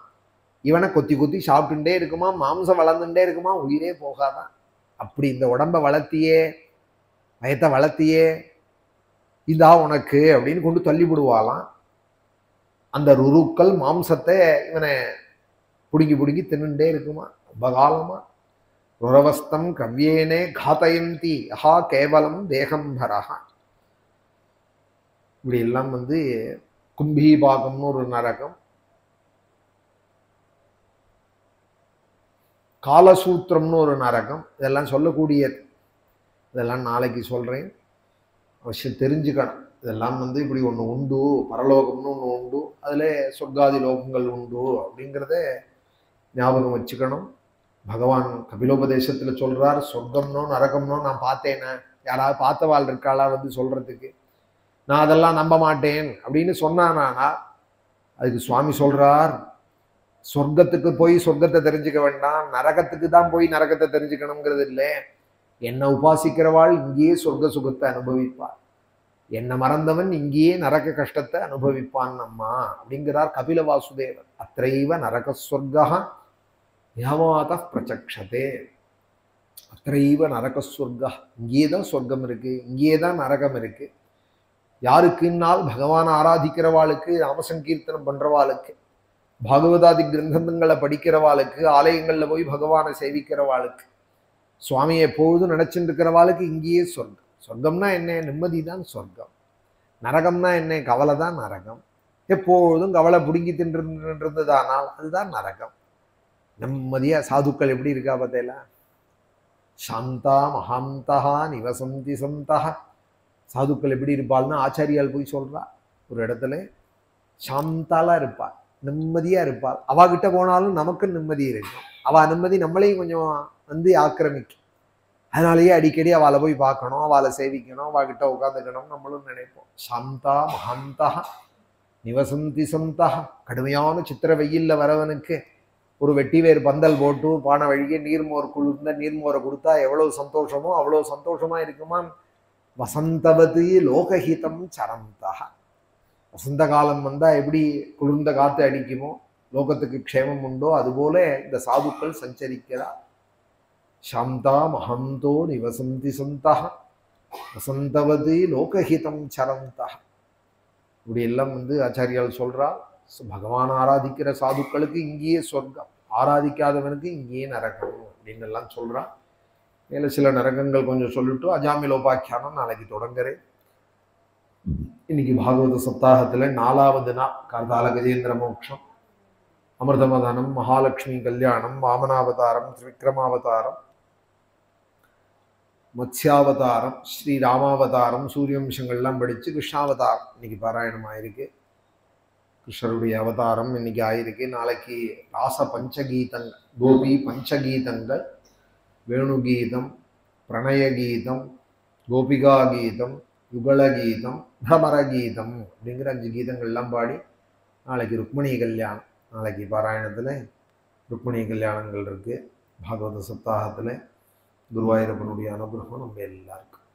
S1: இவனை கொத்தி கொத்தி சாப்பிட்டுட்டே இருக்குமா, மாம்சம் வளர்ந்துட்டே இருக்குமா, உயிரே போகாதான். அப்படி இந்த உடம்ப வளர்த்தியே, வயத்தை வளர்த்தியே, இதா உனக்கு அப்படின்னு கொண்டு தள்ளி விடுவாளாம். அந்த ருருக்கள் மாம்சத்தை இவனை புடுங்கி புடுங்கி தின்னுட்டே இருக்குமா ரொம்ப காலமா. ருரவஸ்தம் கவ்யேனே காத்தயந்தி அஹா கேவலம் தேகம்பரஹா. இப்படி எல்லாம் கும்பீபாகம்னு ஒரு நரகம், காலசூத்திரம்னு ஒரு நரகம், இதெல்லாம் சொல்லக்கூடியது. இதெல்லாம் நாளைக்கு சொல்றேன், அவசியம் தெரிஞ்சுக்கணும். இதெல்லாம் இப்படி ஒன்று உண்டு, பரலோகம்னு ஒன்று உண்டு, அதுல சொர்க்காதி லோகங்கள் உண்டு அப்படிங்கிறத ஞாபகம் வச்சுக்கணும். பகவான் கபிலோபதேசத்துல சொல்றார், சொர்க்கம்னோ நரகம்னோ நான் பார்த்தேனே, யாராவது பார்த்தவாள் இருக்காளா சொல்றதுக்கு? நான் அதெல்லாம் நம்ப மாட்டேன் அப்படின்னு சொன்னானா, அதுக்கு சுவாமி சொல்றார், சொர்க்கத்துக்கு போய் சொர்க்கத்தை தெரிஞ்சுக்க வேண்டாம், நரகத்துக்கு தான் போய் நரகத்தை தெரிஞ்சுக்கணுங்கிறது இல்லை. என்னை உபாசிக்கிறவாள் இங்கேயே சொர்க்க சுகத்தை அனுபவிப்பார், என்னை மறந்தவன் இங்கேயே நரக கஷ்டத்தை அனுபவிப்பான் அம்மா அப்படிங்கிறார் கபில வாசுதேவர். அத்தைவ நரக சொர்க்கா யாவாத பிரச்சக்ஷதே. அத்தைவ நரக சொர்க்கா, இங்கேயே தான் சொர்க்கம் இருக்கு, இங்கேயே தான் நரகம் இருக்கு. யாருக்குன்னால் பகவானை ஆராதிக்கிறவாளுக்கு, ராமசங்கீர்த்தனம் பண்றவாளுக்கு, பாகவதாதி கிரந்தங்களை படிக்கிறவாளுக்கு, ஆலயங்கள்ல போய் பகவானை சேவிக்கிறவாளுக்கு, சுவாமியை எப்போதும் நினைச்சுட்டு இருக்கிறவாளுக்கு இங்கேயே சொர்க்கம். சொர்க்கம்னா என்ன? நிம்மதி தான் சொர்க்கம். நரகம்னா என்ன? கவலை தான் நரகம். எப்போதும் கவலை பிடுங்கி தின்றுதானால் அதுதான் நரகம். நிம்மதியா சாதுக்கள் எப்படி இருக்கா பார்த்தேல, சாந்தா மகாந்தா நிவசந்தி சந்தா. சாதுக்கள் எப்படி இருப்பாள்னு ஆச்சாரியால் போய் சொல்றா. ஒரு இடத்துல சாந்தாலா இருப்பாள், நிம்மதியா இருப்பாள். அவகிட்ட போனாலும் நமக்கு நிம்மதி இருக்கும், அவ நிம்மதி நம்மளையும் கொஞ்சம் ஆக்கிரமிக்கும். அதனாலேயே அடிக்கடி அவளை போய் பார்க்கணும், அவளை சேவிக்கணும், அவகிட்ட உட்காந்துக்கணும் நம்மளும் நினைப்போம். சாந்தா மகாந்தா நிவசந்தி சந்தா. கடுமையான சித்திர வெயில்ல வரவனுக்கு ஒரு வெட்டிவேர் பந்தல் போட்டு பானை வழியே நீர்மோர் குளிர்ந்த நீர்மோரை கொடுத்தா எவ்வளவு சந்தோஷமோ அவ்வளவு சந்தோஷமா இருக்குமா. வசந்தவதி லோகஹிதம் சரந்தா. வசந்த காலம் வந்தா எப்படி குளிர்ந்த காத்து அடிக்குமோ, லோகத்துக்கு க்ஷேமம் உண்டோ, அதுபோல இந்த சாதுக்கள் சஞ்சரிக்கிறார். சாந்தா மஹந்தோ நிவசந்தி சந்தா வசந்தவதி லோகஹிதம் சரந்தா. இப்படி எல்லாம் ஆச்சாரியால் சொல்றா. பகவான் ஆராதிக்கிற சாதுக்களுக்கு இங்கேயே சொர்க்கம், ஆராதிக்காதவனுக்கு இங்கேயே நரகம் அப்படின்னு எல்லாம் சொல்றா. மேல சில நரகங்கள் கொஞ்சம் சொல்லிட்டு அஜாமிலோபாக்கியானம் நாளைக்கு தொடங்குறேன். இன்னைக்கு பாகவத சப்தாகத்துல 4வது நாள் கார்த்தால கஜேந்திர மோட்சம், அமிர்தமதனம், மகாலட்சுமி கல்யாணம், வாமனாவதாரம், திரிவிக்ரமாவதாரம், மத்ஸ்யாவதாரம், ஸ்ரீராமாவதாரம், சூரியவம்சங்கள்லாம் படிச்சு கிருஷ்ணாவதாரம் இன்னைக்கு பாராயணம் ஆயிருக்கு. கிருஷ்ணருடைய அவதாரம் இன்னைக்கு ஆயிருக்கு. நாளைக்கு ராச பஞ்சகீதங்கள், கோபி பஞ்சகீதங்கள், வேணுகீதம், பிரணயகீதம், கோபிகா கீதம், யுகலகீதம், பிரமரகீதம் அப்படிங்கிற 5 கீதங்கள்லாம் பாடி நாளைக்கு ருக்மிணி கல்யாணம். நாளைக்கு பாராயணத்தில் ருக்மிணி கல்யாணங்கள் இருக்கு. பாகவத சப்தாகத்தில் குருவாயூரப்பனுடைய அனுகிரகம் நம்ம எல்லாருக்கும்.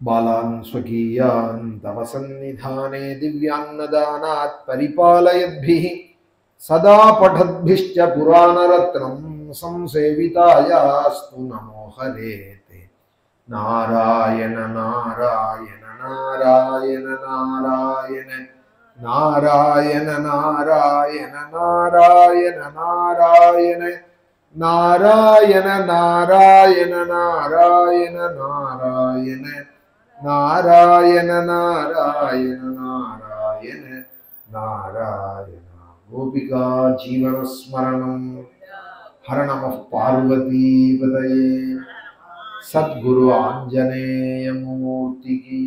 S1: பாலான் ஸ்வகீயான் தவ சந்நிதானே திவ்யான்னதானாத் பரிபாலயத்பிஹி சதா படத்பிஷ்ச புராணரத்னம் சம்சேவிதாயாஸ்து நமோ ஹரேதே. நாராயண நாராயண நாராயண நாராயண நாராயண நாராயண நாராயண நாராயண நாராயண நாராயண நாராயண நாராயண நாராயண நாராயண நாராயண நாராயண. கோபிகா ஜீவனஸ்மரணம். ஹர நமः பார்வதீபதயே. சத்குரு ஆஞ்சநேய மூர்த்திக்கு